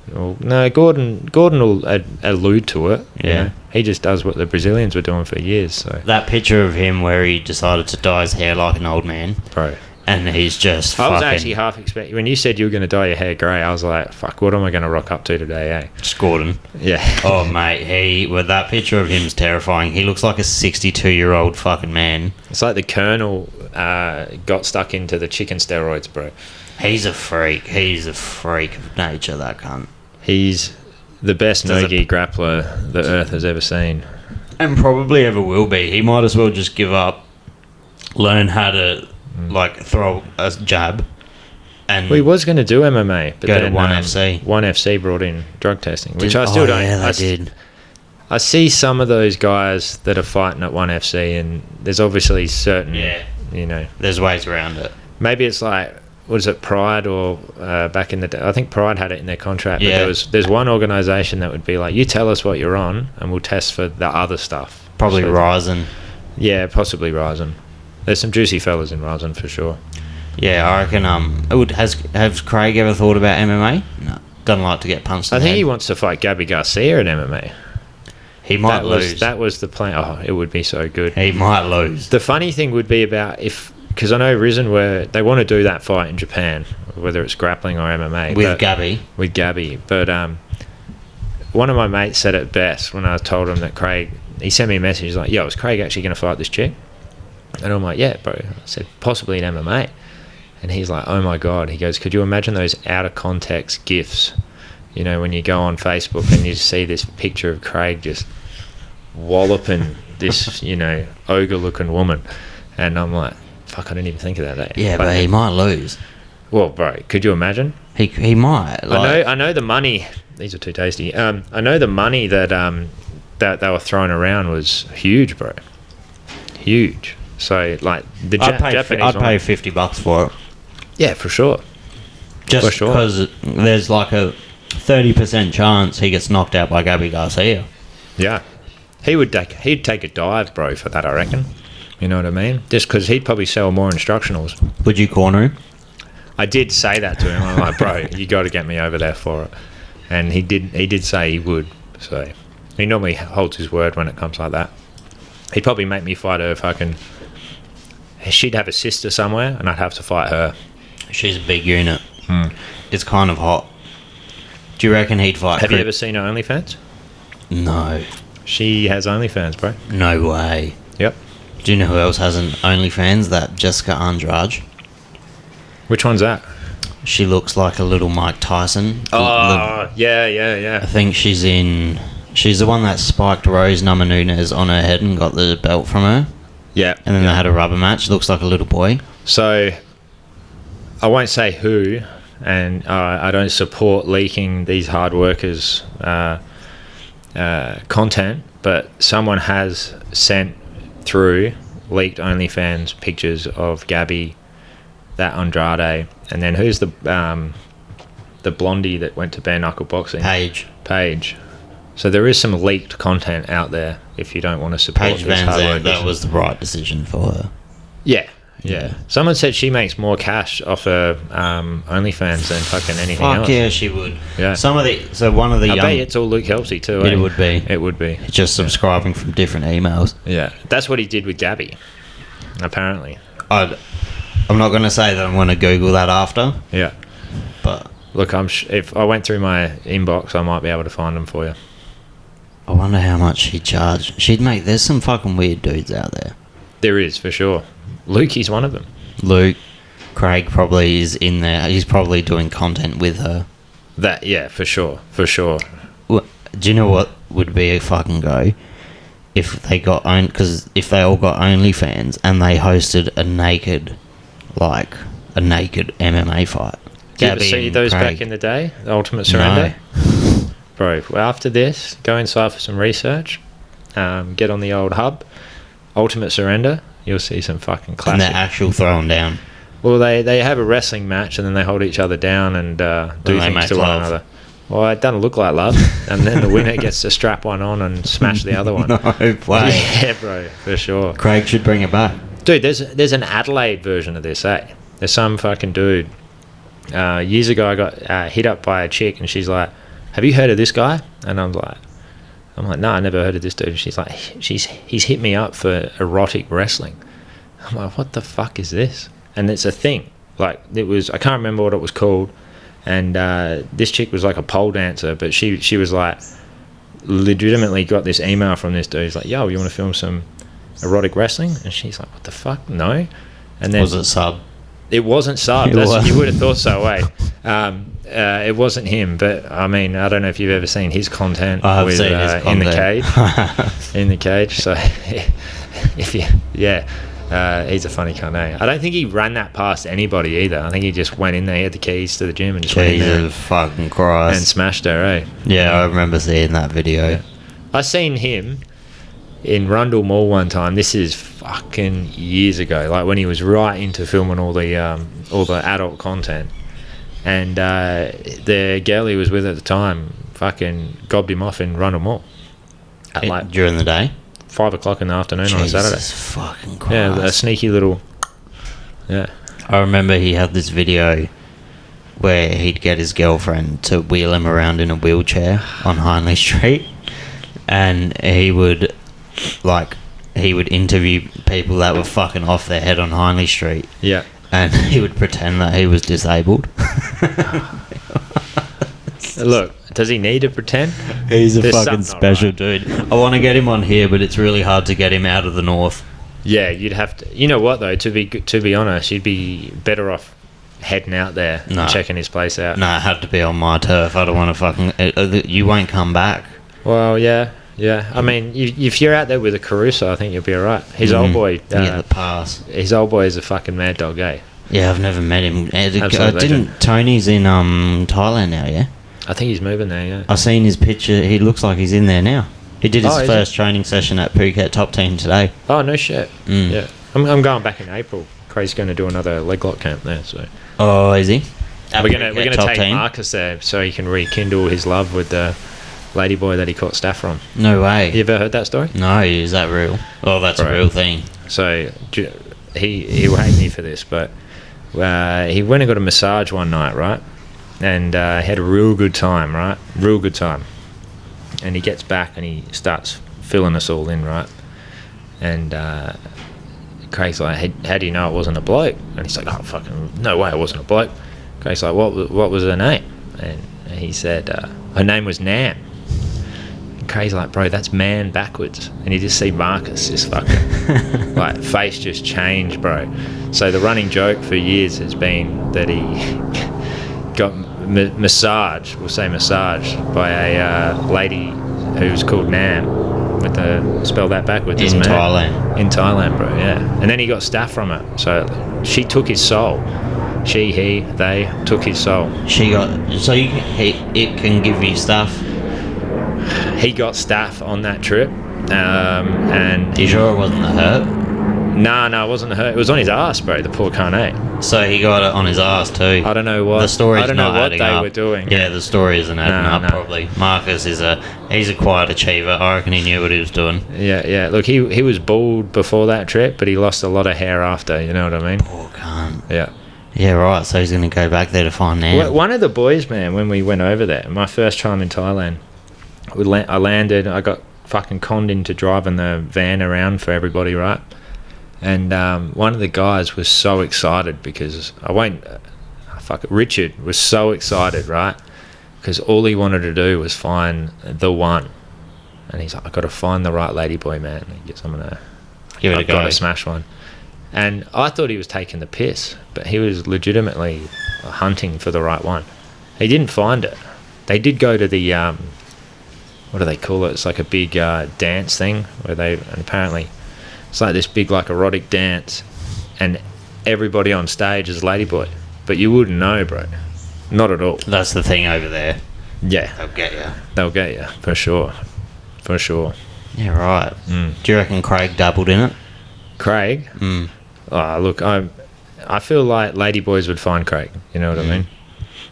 That. Well, no, Gordon will allude to it. Yeah. You know? He just does what the Brazilians were doing for years. So that picture of him where he decided to dye his hair like an old man. Bro. And he's just I was actually half expecting... When you said you were going to dye your hair grey, I was like, fuck, what am I going to rock up to today, eh? Just Gordon. Yeah. Oh, mate, that picture of him's terrifying. He looks like a 62-year-old fucking man. It's like the Colonel got stuck into the chicken steroids, bro. He's a freak. He's a freak of nature, that cunt. He's the best no-gi grappler the Earth has ever seen. And probably ever will be. He might as well just give up, learn how to... throw a jab, and he was going to do MMA, but go then to 1FC. 1FC brought in drug testing, which I still don't. Yeah, they did. I see some of those guys that are fighting at 1FC, and there's obviously certain, there's ways around it. Maybe it's like, was it Pride or back in the day? I think Pride had it in their contract. Yeah. But there's one organisation that would be like, you tell us what you're on, and we'll test for the other stuff. Probably Ryzen. Yeah, possibly Ryzen. There's some juicy fellas in Ryzen for sure. Yeah, I reckon. Has Craig ever thought about MMA? No, doesn't like to get punched. I think he wants to fight Gabby Garcia in MMA. He might lose. That was the plan. Oh, it would be so good. He might lose. The funny thing would be about because I know Risen they want to do that fight in Japan, whether it's grappling or MMA with Gabby. With Gabby, but one of my mates said it best when I told him that Craig. He sent me a message. He's like, "Yo, is Craig actually going to fight this chick?" And I'm like, yeah, bro. I said, possibly in MMA. And he's like, oh my God. He goes, could you imagine those out of context GIFs? You know, when you go on Facebook and you see this picture of Craig just walloping this, ogre-looking woman, and I'm like, fuck, I didn't even think of that. Yeah, but he might lose. Well, bro, could you imagine? He might. Like, I know the money. These are too tasty. I know the money that that they were throwing around was huge, bro. Huge. So like the Japanese. I'd pay $50 for it. Yeah, for sure. Just for sure. Because there's like a 30% chance he gets knocked out by Gabby Garcia. Yeah, he'd take a dive, bro, for that, I reckon. You know what I mean? Just because he'd probably sell more instructionals. Would you corner him? I did say that to him. I'm like, bro, you got to get me over there for it. And he did say he would. So he normally holds his word when it comes like that. He'd probably make me fight her fucking... She'd have a sister somewhere, and I'd have to fight her. She's a big unit. It's kind of hot. Do you reckon he'd fight... Have you ever seen her OnlyFans? No. She has OnlyFans, bro. No way. Yep. Do you know who else has an OnlyFans? That Jessica Andrade. Which one's that? She looks like a little Mike Tyson. Oh, yeah. I think she's the one that spiked Rose Namajunas on her head and got the belt from her. Yeah. And then they had a rubber match. Looks like a little boy. So, I won't say who, and I don't support leaking these hard workers' content, but someone has sent through leaked OnlyFans pictures of Gabby, that Andrade, and then who's the blondie that went to bare knuckle boxing? Paige. So there is some leaked content out there if you don't want to support Paige Van Zandt. That was the right decision for her. Yeah. Someone said she makes more cash off her OnlyFans than fucking anything else. Fuck yeah, she would. Yeah. One of the I young... bet it's all Luke Kelsey too. It would be. It would be. Just subscribing from different emails. Yeah. That's what he did with Gabby, apparently. I'm not going to say that I'm going to Google that after. Yeah. But... Look, if I went through my inbox, I might be able to find them for you. I wonder how much she'd charge. There's some fucking weird dudes out there. There is, for sure. Luke, one of them. Luke, Craig probably is in there. He's probably doing content with her. Yeah, for sure. Well, do you know what would be a fucking go? If they got because if they all got OnlyFans and they hosted a naked MMA fight. Did you ever see those back in the day? The Ultimate Surrender? No. Bro, well, after this, go inside for some research. Get on the old hub. Ultimate Surrender. You'll see some fucking classic. And they're actual throwing down. Well, they have a wrestling match and then they hold each other down and do things to one another. Well, it doesn't look like love. And then the winner gets to strap one on and smash the other one. No way. Yeah, bro, for sure. Craig should bring it back. Dude, there's an Adelaide version of this, eh? There's some fucking dude. Years ago, I got hit up by a chick and she's like, have you heard of this guy? And I'm like, no, I never heard of this dude. And she's like, he's hit me up for erotic wrestling. I'm like, what the fuck is this? And it's a thing. Like, I can't remember what it was called. And this chick was like a pole dancer, but she was like, legitimately got this email from this dude. He's like, yo, you want to film some erotic wrestling? And she's like, what the fuck? No. And then was it sub? It wasn't sub. You would have thought so, eh? It wasn't him, but I mean, I don't know if you've ever seen his content. I've seen his content. In the cage. In the cage. So, he's a funny cunt, eh? I don't think he ran that past anybody either. I think he just went in there, he had the keys to the gym and just went in there. Jesus fucking Christ. And smashed her, eh? Yeah, I remember seeing that video. Yeah. I seen him in Rundle Mall one time. This is fucking years ago, like when he was right into filming all the adult content, and the girl he was with at the time fucking gobbed him off in Rundle Mall at during the day, 5 o'clock in the afternoon. Jesus on a Saturday. Fucking Christ. Yeah, a sneaky little. Yeah, I remember he had this video where he'd get his girlfriend to wheel him around in a wheelchair on Hindley Street, and he would interview people that were fucking off their head on Hindley Street. Yeah. And he would pretend that he was disabled. Look, does he need to pretend? He's a fucking special dude. I want to get him on here, but it's really hard to get him out of the north. Yeah, you'd have to. You know what though? To be honest, you'd be better off heading out there and checking his place out. No, it had to be on my turf. I don't want to fucking. You won't come back. Well, yeah. Yeah, I mean, if you're out there with a Caruso, I think you'll be all right. His old boy, yeah, the pass. His old boy is a fucking mad dog, eh? Yeah, I've never met him. Absolute Tony's in Thailand now, yeah? I think he's moving there, yeah. I've seen his picture. He looks like he's in there now. He did his first training session at Phuket Top Team today. Oh, no shit. Yeah. I'm going back in April. Craig's going to do another leg lock camp there, so... Oh, is he? We're gonna take Marcus there so he can rekindle his love with the ladyboy that he caught staff from. No way. You ever heard that story? No, is that real? Oh, that's a real thing. So he'll hate me for this, but he went and got a massage one night, right? And had a real good time, right? Real good time. And he gets back and he starts filling us all in, right? And Craig's like, hey, how do you know it wasn't a bloke? And he's like, oh, fucking, no way it wasn't a bloke. Craig's like, what was her name? And he said, her name was Nam. And Craig's like, bro, that's man backwards. And you just see Marcus, just fucking, like, face just change, bro. So the running joke for years has been that he got massaged by a lady who was called Nam. With the spell that backwards in Thailand. In Thailand, bro, yeah. And then he got staff from it. So she took his soul. They took his soul. It can give you stuff. He got staff on that trip, and you sure it wasn't a hurt? No, it wasn't a hurt. It was on his ass, bro. The poor carnet. So he got it on his ass too. I don't know what. The story's I don't know not what adding they up. were doing. Yeah, the story isn't adding up. Probably. Marcus he's a quiet achiever. I reckon he knew what he was doing. Yeah. Look, he was bald before that trip, but he lost a lot of hair after. You know what I mean? Poor cunt. Yeah. Yeah, right. So he's going to go back there to find Nam. Well, one of the boys, man, when we went over there, my first time in Thailand, I landed. I got fucking conned into driving the van around for everybody, right? And one of the guys was so excited because Richard was so excited, right? Because all he wanted to do was find the one. And he's like, I got to find the right ladyboy, man. I've got to smash one. And I thought he was taking the piss, but he was legitimately hunting for the right one. He didn't find it. They did go to the, what do they call it? It's like a big dance thing and apparently it's like this big like erotic dance and everybody on stage is ladyboy. But you wouldn't know, bro. Not at all. That's the thing over there. Yeah. They'll get you. For sure. Yeah, right. Do you reckon Craig dabbled in it? Craig? Oh, look, I feel like ladyboys would find Craig. You know what I mean?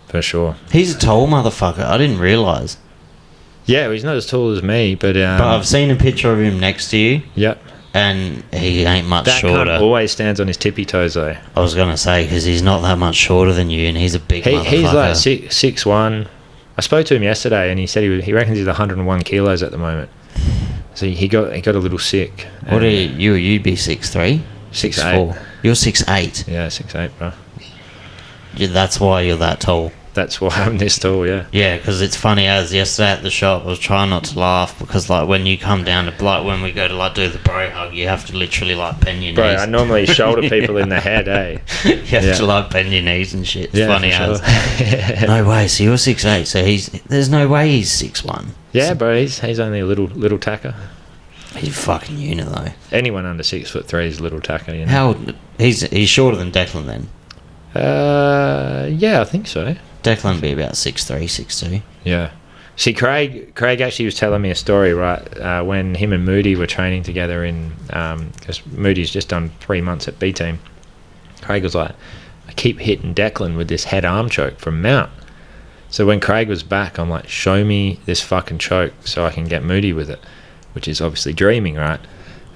For sure. He's a tall motherfucker. I didn't realise. Yeah, well, he's not as tall as me, but I've seen a picture of him next to you. Yep. And he ain't much shorter. That cunt always stands on his tippy toes, though. I was going to say, because he's not that much shorter than you, and he's a big motherfucker. He's like 6'1". I spoke to him yesterday, and he said he reckons he's 101 kilos at the moment. So he got a little sick. What are you? You'd be 6'3"? 6'8". You're 6'8". Yeah, 6'8", bro. Yeah, that's why you're that tall. That's why I'm this tall, yeah. Yeah, because it's funny as yesterday at the shop, I was trying not to laugh because like when you come down to like when we go to like do the bro hug, you have to literally like bend your knees. Bro, I normally shoulder people in the head, eh? You have to like bend your knees and shit. It's funny as. Sure. No way. So you're 6'8". So there's no way he's 6'1". Yeah, bro. He's only a little tacker. He's a fucking unit though. Anyone under 6'3" is a little tacker. You know? How he's shorter than Declan then? Yeah, I think so. Declan would be about 6'3", 6'2". Yeah. See, Craig actually was telling me a story, right, when him and Moody were training together because Moody's just done 3 months at B team. Craig was like, I keep hitting Declan with this head arm choke from Mount. So when Craig was back, I'm like, show me this fucking choke so I can get Moody with it, which is obviously dreaming, right?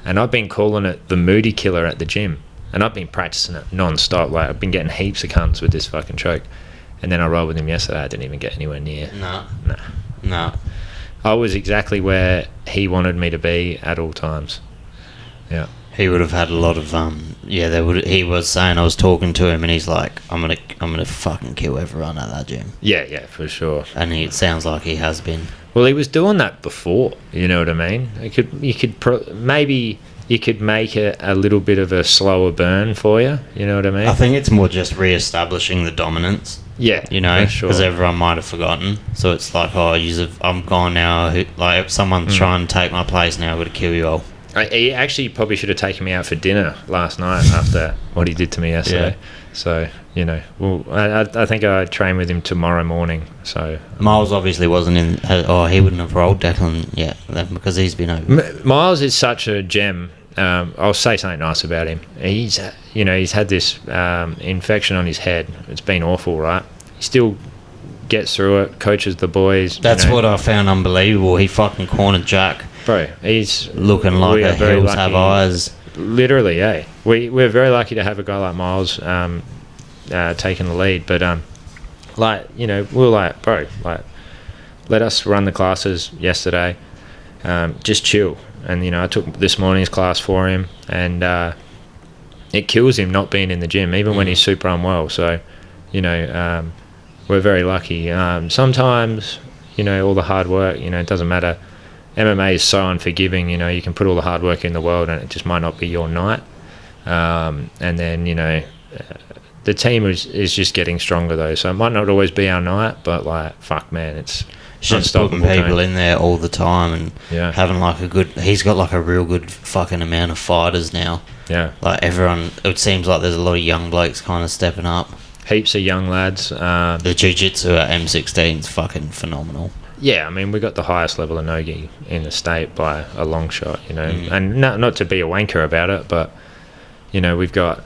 And I've been calling it the Moody killer at the gym. And I've been practicing it non-stop. Like, I've been getting heaps of cunts with this fucking choke. And then I rolled with him yesterday. I didn't even get anywhere near. No. I was exactly where he wanted me to be at all times. Yeah. He would have had a lot of he was saying, I was talking to him and he's like, I'm gonna fucking kill everyone at that gym. Yeah, for sure. And it sounds like he has been. Well, he was doing that before, you know what I mean? You could maybe you could make it a little bit of a slower burn for you. You know what I mean? I think it's more just re-establishing the dominance. Yeah, You know, for sure. because everyone might have forgotten. So it's like, oh, I'm gone now. Like, if someone's trying to take my place now, I've got to kill you all. He actually probably should have taken me out for dinner last night after what he did to me yesterday. Yeah. So, you know, well, I think I train with him tomorrow morning. So Miles obviously wasn't in. He wouldn't have rolled Declan yet then because he's been over. Miles is such a gem. I'll say something nice about him. He's had this infection on his head. It's been awful, right? He still gets through it, coaches the boys. That's what I found unbelievable. He fucking cornered Jack. Bro, he's looking like a hills have eyes. Literally, eh? We're very lucky to have a guy like Miles taking the lead. But, we were like, bro, let us run the classes yesterday. Just chill. And, I took this morning's class for him. And it kills him not being in the gym, even when he's super unwell. So, we're very lucky. Sometimes, all the hard work, it doesn't matter. MMA is so unforgiving, you can put all the hard work in the world and it just might not be your night. And then, the team is just getting stronger though. So it might not always be our night, but fuck man, it's just putting people in there all the time and having he's got a real good fucking amount of fighters now. Yeah. Like everyone, it seems like there's a lot of young blokes kind of stepping up. Heaps of young lads. The Jiujitsu at M16 is fucking phenomenal. Yeah, I mean, we got the highest level of no-gi in the state by a long shot, and not to be a wanker about it, but, we've got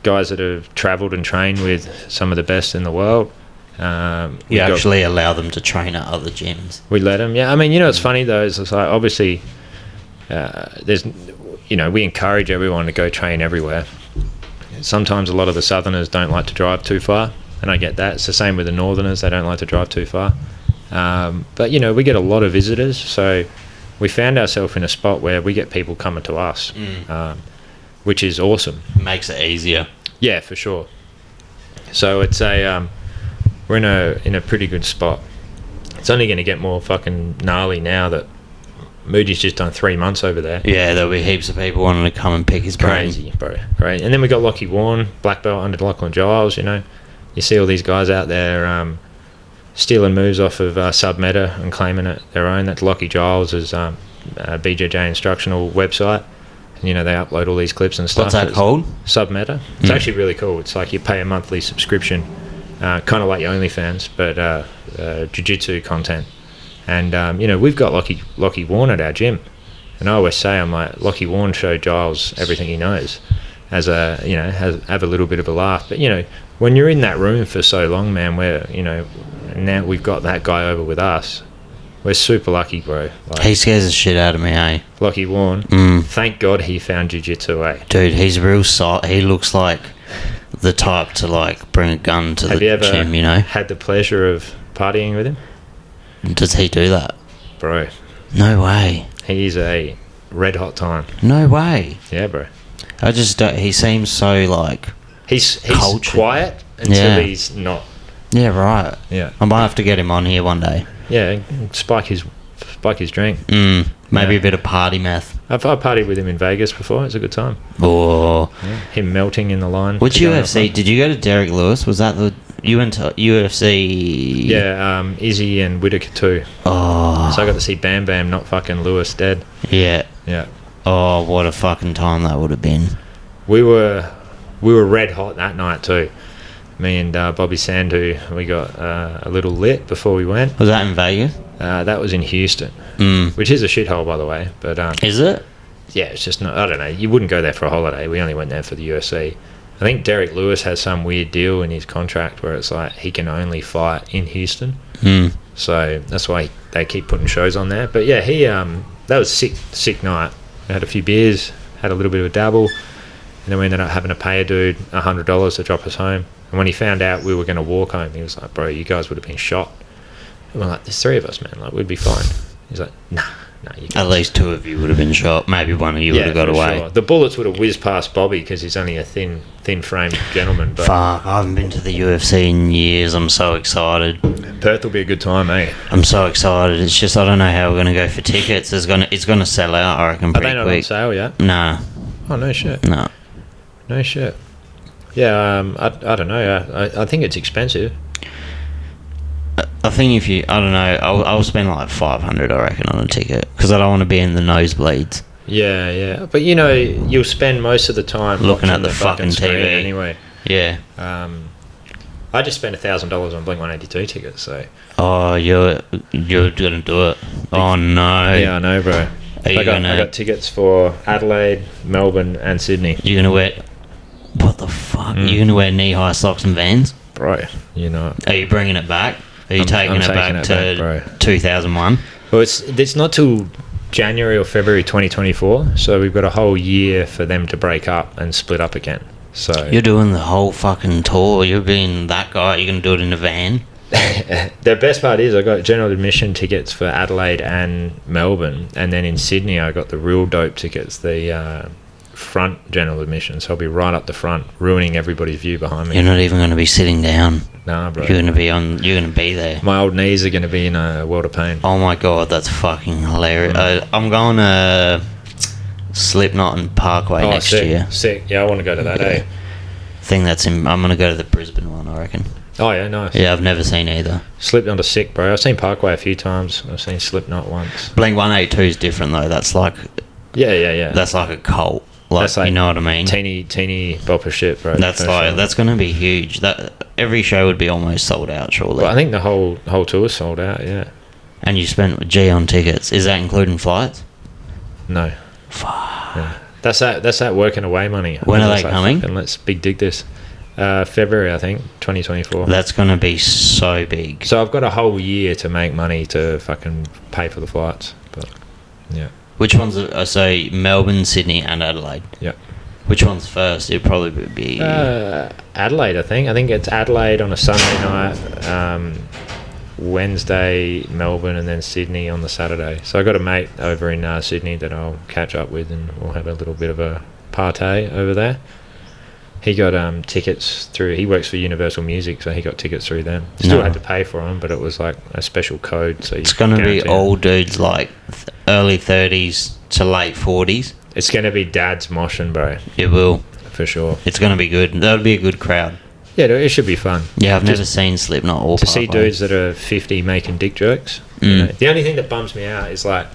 guys that have travelled and trained with some of the best in the world. You actually allow them to train at other gyms. We let them, yeah. I mean, it's funny though, it's like, obviously, we encourage everyone to go train everywhere. Sometimes a lot of the Southerners don't like to drive too far, and I get that. It's the same with the Northerners, they don't like to drive too far. But we get a lot of visitors, so we found ourselves in a spot where we get people coming to us, which is awesome. Makes it easier. Yeah, for sure. So it's we're in a pretty good spot. It's only going to get more fucking gnarly now that Moody's just done 3 months over there. Yeah, there'll be heaps of people wanting to come and pick his brain. Crazy, bro. Great. And then we got Lockie Warren, black belt under Lachlan Giles. You see all these guys out there. Stealing moves off of Submeta and claiming it their own. That's Lockie Giles' BJJ instructional website. And, they upload all these clips and stuff. What's that called? Submeta. It's actually really cool. It's like you pay a monthly subscription, kind of like your OnlyFans, but Jiu-Jitsu content. And, we've got Lockie Warren at our gym. And I always say, I'm like, Lockie Warren showed Giles everything he knows as have a little bit of a laugh. But, when you're in that room for so long, man, where, now we've got that guy over with us. We're super lucky, bro. He scares the shit out of me, eh? Lockie Warren. Thank God he found Jiu-Jitsu, eh? Dude, he's real he looks like the type to bring a gun to the gym, Have you ever had the pleasure of partying with him? Does he do that? Bro. No way. He's a red hot time. No way. Yeah, bro. I just don't, he seems so he's cultured. Quiet until he's not. Yeah, right. Yeah. I might have to get him on here one day. Yeah, spike his drink. Maybe a bit of party meth. I've partied with him in Vegas before. It's a good time. Oh. Yeah. Him melting in the line. Which UFC? Did you go to Derek Lewis? Was that you went to UFC? Yeah, Izzy and Whitaker too. Oh. So I got to see Bam Bam, not fucking Lewis, dead. Yeah. Yeah. Oh, what a fucking time that would have been. We were red hot that night too. Me and Bobby Sandu, we got a little lit before we went. Was that in Vegas? That was in Houston, which is a shithole, by the way. But is it? Yeah, it's just not. I don't know. You wouldn't go there for a holiday. We only went there for the UFC. I think Derek Lewis has some weird deal in his contract where it's like he can only fight in Houston. So that's why they keep putting shows on there. But yeah, that was sick night. We had a few beers, had a little bit of a dabble, and then we ended up having to pay a dude $100 to drop us home. And when he found out we were going to walk home, he was like, bro, you guys would have been shot. And we're like, there's 3 of us, man. We'd be fine. He's like, nah, No, you At can't. least 2 of you would have been shot. Maybe one of you would have got for away. Sure. The bullets would have whizzed past Bobby because he's only a thin-framed gentleman. But Fuck, I haven't been to the UFC in years. I'm so excited. Perth will be a good time, eh? I'm so excited. It's just I don't know how we're gonna go for tickets. It's gonna sell out. I reckon Are pretty they not quick. on sale yet? Nah, Oh, no shit. no. No shit. Yeah, I don't know. I think it's expensive. I think if you, I don't know, I'll spend like 500, I reckon, on a ticket because I don't want to be in the nosebleeds. Yeah. But, you know, you'll spend most of the time Looking at watching the fucking screen TV. anyway. Yeah. I just spent $1,000 on Blink-182 tickets, so... Oh, you're gonna do it. Oh no. Yeah, I know, bro. Are you I got tickets for Adelaide, Melbourne, and Sydney. You're gonna wear? What the fuck? You're gonna wear knee-high socks and Vans? Bro, you know. Are you bringing it back? Are you I'm taking it back to 2001? Well, it's not till January or February 2024, so we've got a whole year for them to break up and split up again. So You're doing the whole fucking tour. You're being that guy. You're gonna do it in a van. the best part is I got general admission tickets for Adelaide and Melbourne, and then in Sydney I got the real dope tickets, the front general admission, so I'll be right up the front, ruining everybody's view behind me. You're not even gonna be sitting down. Nah, bro. You're gonna be there. My old knees are going to be in a world of pain. Oh my god, that's fucking hilarious. I'm going to Slipknot and Parkway next sick, year. Sick. Yeah, I want to go to that, eh? I'm gonna go to the Brisbane one, I reckon. Oh, yeah, nice. Yeah, I've never seen either. Slipknot are sick, bro. I've seen Parkway a few times. I've seen Slipknot once. Blink-182 is different though. That's like Yeah. that's like a cult. Like, you know what I mean? Teeny bopper shit, bro. That's like that's gonna be huge. That every show would be almost sold out, surely. Well, I think the whole tour sold out. Yeah. And you spent a G on tickets. Is that including flights? No. Fuck. Yeah. That's that working away money. When are they coming? And let's big dig this. February, I think, 2024. That's gonna be so big. So I've got a whole year to make money to fucking pay for the flights. But yeah. Which ones are so Melbourne, Sydney, and Adelaide? Yeah. Which one's first? It'd probably be Adelaide, I think. I think it's Adelaide on a Sunday night, Wednesday, Melbourne, and then Sydney on the Saturday. So I got a mate over in Sydney that I'll catch up with, and we'll have a little bit of a party over there. He got tickets through. He works for Universal Music, so he got tickets through them. Still had to pay for them, but it was like a special code. So it's gonna be old dudes like early 30s to late 40s. It's gonna be dad's moshing, bro. It will, for sure. It's gonna be good. That'll be a good crowd. Yeah, it should be fun. Yeah, I've never seen Slipknot or to see dudes that are 50 making dick jokes. You know? The only thing that bums me out is like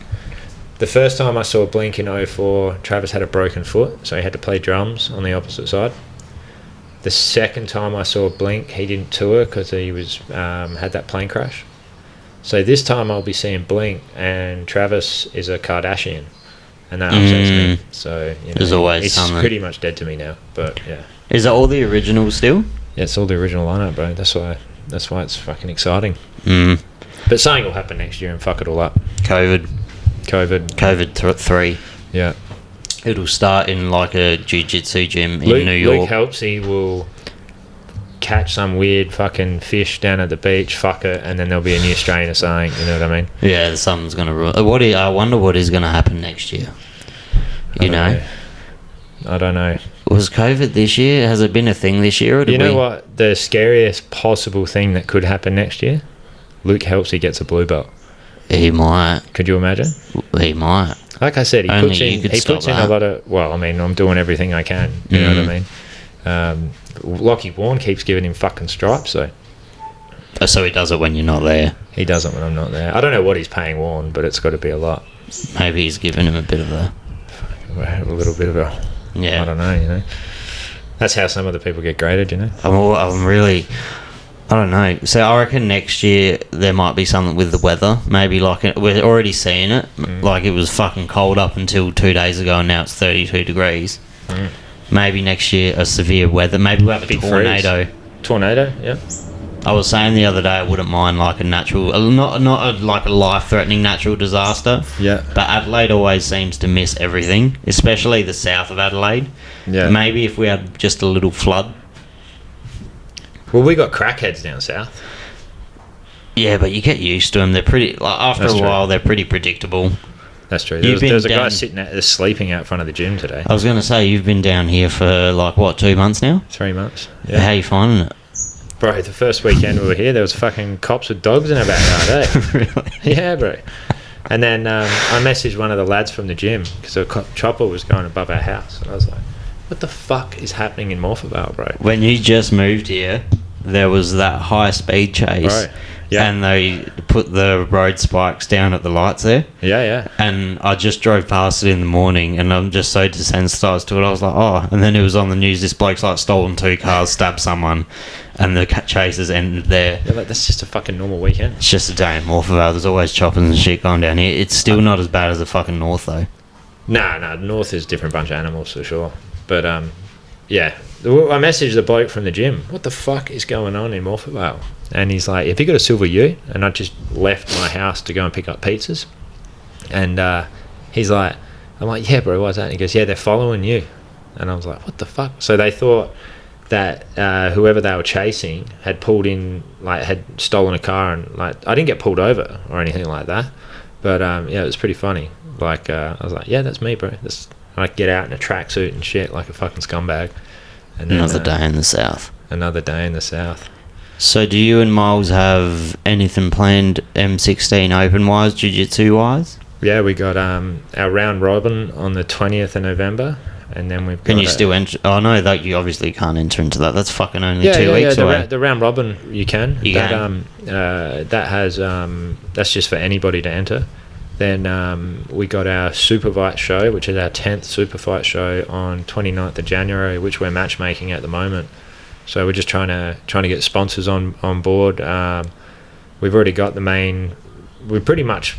the first time I saw Blink in 04, Travis had a broken foot, so he had to play drums on the opposite side. The second time I saw Blink, he didn't tour because he was had that plane crash. So this time I'll be seeing Blink, and Travis is a Kardashian, and that upsets me. So there's always it's something. pretty much dead to me now. But yeah, is it all the originals still? Yeah, it's all the original lineup, bro. That's why it's fucking exciting. But something will happen next year and fuck it all up. COVID 3. Yeah. It'll start in like a jiu-jitsu gym in New York. Luke helps. He will catch some weird fucking fish down at the beach, fuck it, and then there'll be a new strain of something. You know what I mean? Yeah, something's gonna ruin. I wonder what is gonna happen next year. You know? I don't know. Was COVID this year? Has it been a thing this year? Or You know what? The scariest possible thing that could happen next year? Luke helps. He gets a blue belt. He might. Could you imagine? He might. Like I said, he Only puts in a lot of. Well, I mean, I'm doing everything I can. You know what I mean? Lockie Warren keeps giving him fucking stripes, so. So he does it when you're not there. He does it when I'm not there. I don't know what he's paying Warren, but it's got to be a lot. Maybe he's giving him a bit of a. A little bit of a. Yeah. I don't know. You know. That's how some of the people get graded. You know. I'm really. I don't know. So I reckon next year there might be something with the weather. Maybe like we're already seeing it. Like it was fucking cold up until 2 days ago, and now it's 32 degrees. Maybe next year a severe weather. Maybe we'll have a tornado. Tornado, yeah. I was saying the other day I wouldn't mind like a natural, not like a life-threatening natural disaster. Yeah. But Adelaide always seems to miss everything, especially the south of Adelaide. Yeah. Maybe if we had just a little flood. Well, we got crackheads down south. Yeah, but you get used to them. They're pretty. Like after That's a true. while, they're pretty predictable. That's true. You've There was a been guy down- sitting sleeping out front of the gym today. I was going to say, you've been down here for, like, what, 2 months now? 3 months. How you finding it? Bro, the first weekend we were here, there was fucking cops with dogs in our backyard, eh? Really? Yeah, bro. And then I messaged one of the lads from the gym because a chopper was going above our house. And I was like, what the fuck is happening in Morphettvale, bro? When you just moved here, there was that high-speed chase. Right. Yeah. And they put the road spikes down at the lights there. Yeah. And I just drove past it in the morning, and I'm just so desensitized to it. I was like, oh. And then it was on the news, this bloke's like stolen 2 cars, stabbed someone, and the chases ended there. Yeah, like, that's just a fucking normal weekend. It's just a day in Morphettvale. There's always choppers and shit going down here. It's still not as bad as the fucking north, though. Nah, north is a different bunch of animals for sure. But yeah, I messaged the bloke from the gym. What the fuck is going on in Morphettvale? And he's like, "Have you got a silver ute?" And I just left my house to go and pick up pizzas. And he's like, "I'm like, yeah, bro, why's that?" And he goes, "Yeah, they're following you." And I was like, "What the fuck?" So they thought that whoever they were chasing had pulled in, like, had stolen a car, and like, I didn't get pulled over or anything like that. But yeah, it was pretty funny. Like, I was like, "Yeah, that's me, bro." I get out in a tracksuit and shit like a fucking scumbag. And then, Another day in the south. Another day in the south. So do you and Miles have anything planned M16 open-wise, jiu-jitsu-wise? Yeah, we got our round robin on the 20th of November, and then we've got... Can you still enter? Oh, no, that you obviously can't enter into that. That's fucking only 2 weeks away. The round robin, you can. You can. That has... that's just for anybody to enter. Then we got our Super Fight show, which is our 10th Super Fight show on 29th of January, which we're matchmaking at the moment. So we're just trying to get sponsors on board. We've already got the main... We pretty much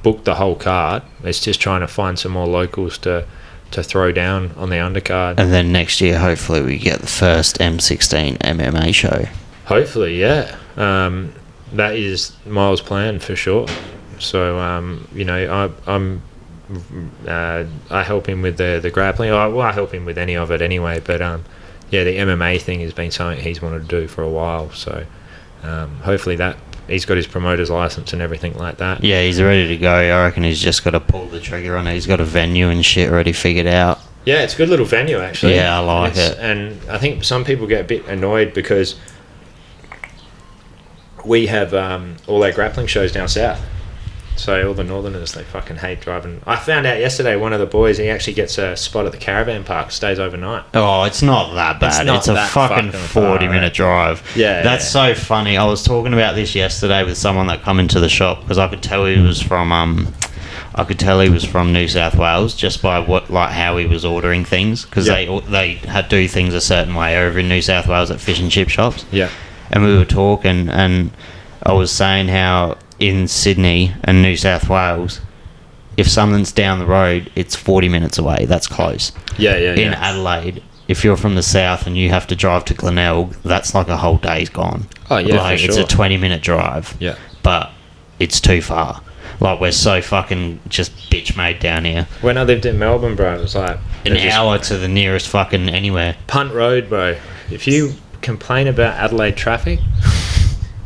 booked the whole card. It's just trying to find some more locals to throw down on the undercard. And then next year, hopefully, we get the first M16 MMA show. Hopefully, yeah. That is Miles' plan for sure. So, you know, I help him with the grappling. Well, I help him with any of it anyway. But yeah, the MMA thing has been something he's wanted to do for a while. So hopefully that he's got his promoter's license and everything like that. Yeah, he's ready to go. I reckon he's just got to pull the trigger on it. He's got a venue and shit already figured out. Yeah, it's a good little venue actually. Yeah, I like it. And I think some people get a bit annoyed because we have all our grappling shows down south. So all the northerners, they fucking hate driving. I found out yesterday one of the boys, he actually gets a spot at the caravan park, stays overnight. Oh, it's not that bad. It's a fucking 40-minute drive. Yeah, that's so funny. I was talking about this yesterday with someone that come into the shop because I could tell he was from New South Wales just by how he was ordering things because they had do things a certain way over in New South Wales at fish and chip shops. Yeah, and we were talking, and I was saying how in Sydney and New South Wales, if something's down the road, it's 40 minutes away. That's close. Yeah. In Adelaide, if you're from the south and you have to drive to Glenelg, that's like a whole day's gone. Oh, yeah, for sure. It's a 20-minute drive. Yeah. But it's too far. Like, we're so fucking just bitch-made down here. When I lived in Melbourne, bro, it was like... An hour to the nearest fucking anywhere. Punt Road, bro. If you complain about Adelaide traffic...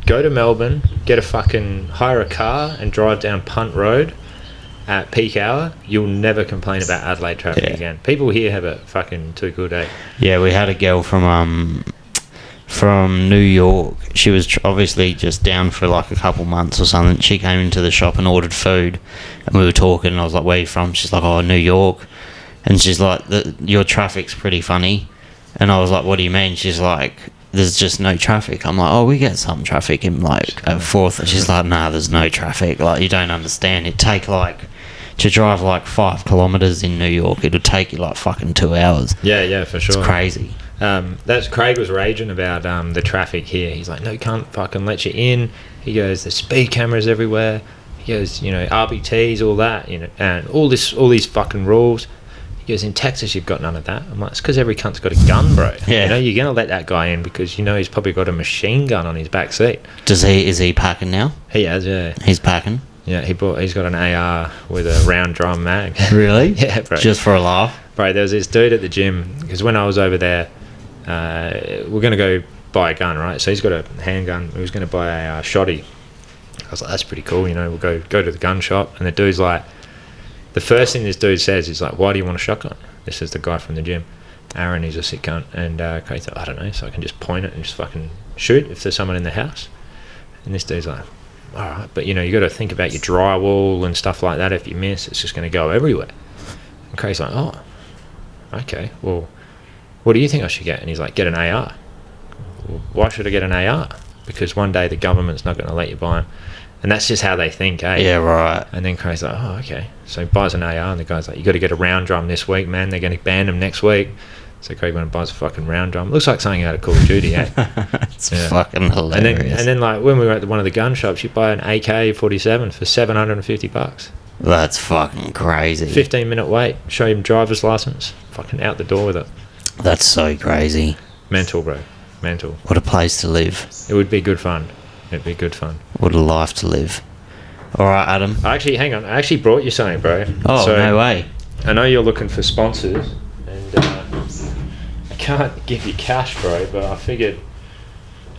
Go to Melbourne, hire a car and drive down Punt Road at peak hour. You'll never complain about Adelaide traffic again. People here have it fucking too good, eh? Yeah, we had a girl from New York. She was obviously just down for like a couple months or something. She came into the shop and ordered food, and we were talking, and I was like, "Where are you from?" She's like, "Oh, New York." And she's like, "Your traffic's pretty funny." And I was like, "What do you mean?" She's like, "There's just no traffic." I'm like, "Oh, we get some traffic in like at 4th." She's like, "Nah, there's no traffic. Like, you don't understand. It take to drive like 5 kilometers in New York. It'll take you like fucking 2 hours." Yeah, for sure. It's crazy. That's Craig was raging about the traffic here. He's like, "No, can't fucking let you in." He goes, "There's speed cameras everywhere." He goes, "You know, RBTs, all that, you know, and all these fucking rules." He goes, "In Texas, you've got none of that." I'm like, "It's because every cunt's got a gun, bro." Yeah. You know, you're gonna let that guy in because you know he's probably got a machine gun on his back seat. Is he packing now? He has, yeah. He's packing. Yeah, he's got an AR with a round drum mag. Really? Yeah, bro. Just for a laugh? Bro, there was this dude at the gym because when I was over there, we're gonna go buy a gun, right? So he's got a handgun. He was gonna buy a shotty. I was like, "That's pretty cool, you know. We'll go to the gun shop," and the dude's like, the first thing this dude says is like, "Why do you want a shotgun?" This is the guy from the gym. Aaron, he's a sick cunt. And Craig's like, "I don't know, so I can just point it and just fucking shoot if there's someone in the house." And this dude's like, "All right, but you know, you got to think about your drywall and stuff like that. If you miss, it's just going to go everywhere." And Craig's like, "Oh, okay, well, what do you think I should get?" And he's like, "Get an AR." Well, why should I get an AR? Because one day the government's not going to let you buy them. And that's just how they think, eh? Yeah, right. And then Craig's like, "Oh, okay." So he buys an AR, and the guy's like, "You got to get a round drum this week, man. They're going to ban them next week." So Craig went and buys a fucking round drum. Looks like something out of Call of Duty, eh? It's fucking hilarious. And then like when we were at one of the gun shops, you buy an AK-47 for $750. That's fucking crazy. 15-minute wait. Show him driver's license. Fucking out the door with it. That's so crazy. Mental, bro. Mental. What a place to live. It would be good fun. It'd be good fun. What a life to live. All right, Adam. Hang on. I actually brought you something, bro. Oh, so, no way. I know you're looking for sponsors, and I can't give you cash, bro, but I figured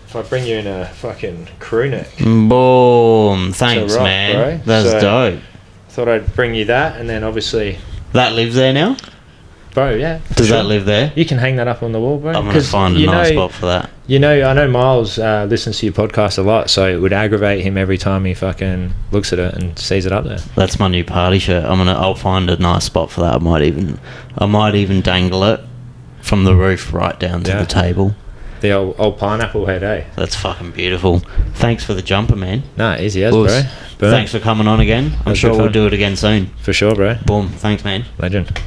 if I bring you in a fucking crew neck. Boom. Thanks, rock, man. Bro. That's dope. Thought I'd bring you that, and then obviously... That lives there now? Bro, yeah. Does that live there? You can hang that up on the wall, bro. I'm going to find a nice spot for that. You know, I know Miles listens to your podcast a lot, so it would aggravate him every time he fucking looks at it and sees it up there. That's my new party shirt. I'll find a nice spot for that. I might even dangle it from the roof right down to the table. The old pineapple head, eh? That's fucking beautiful. Thanks for the jumper, man. Nah, easy as, bro. Boom. Thanks for coming on again. I'm sure we'll do it again soon. For sure, bro. Boom. Thanks, man. Legend.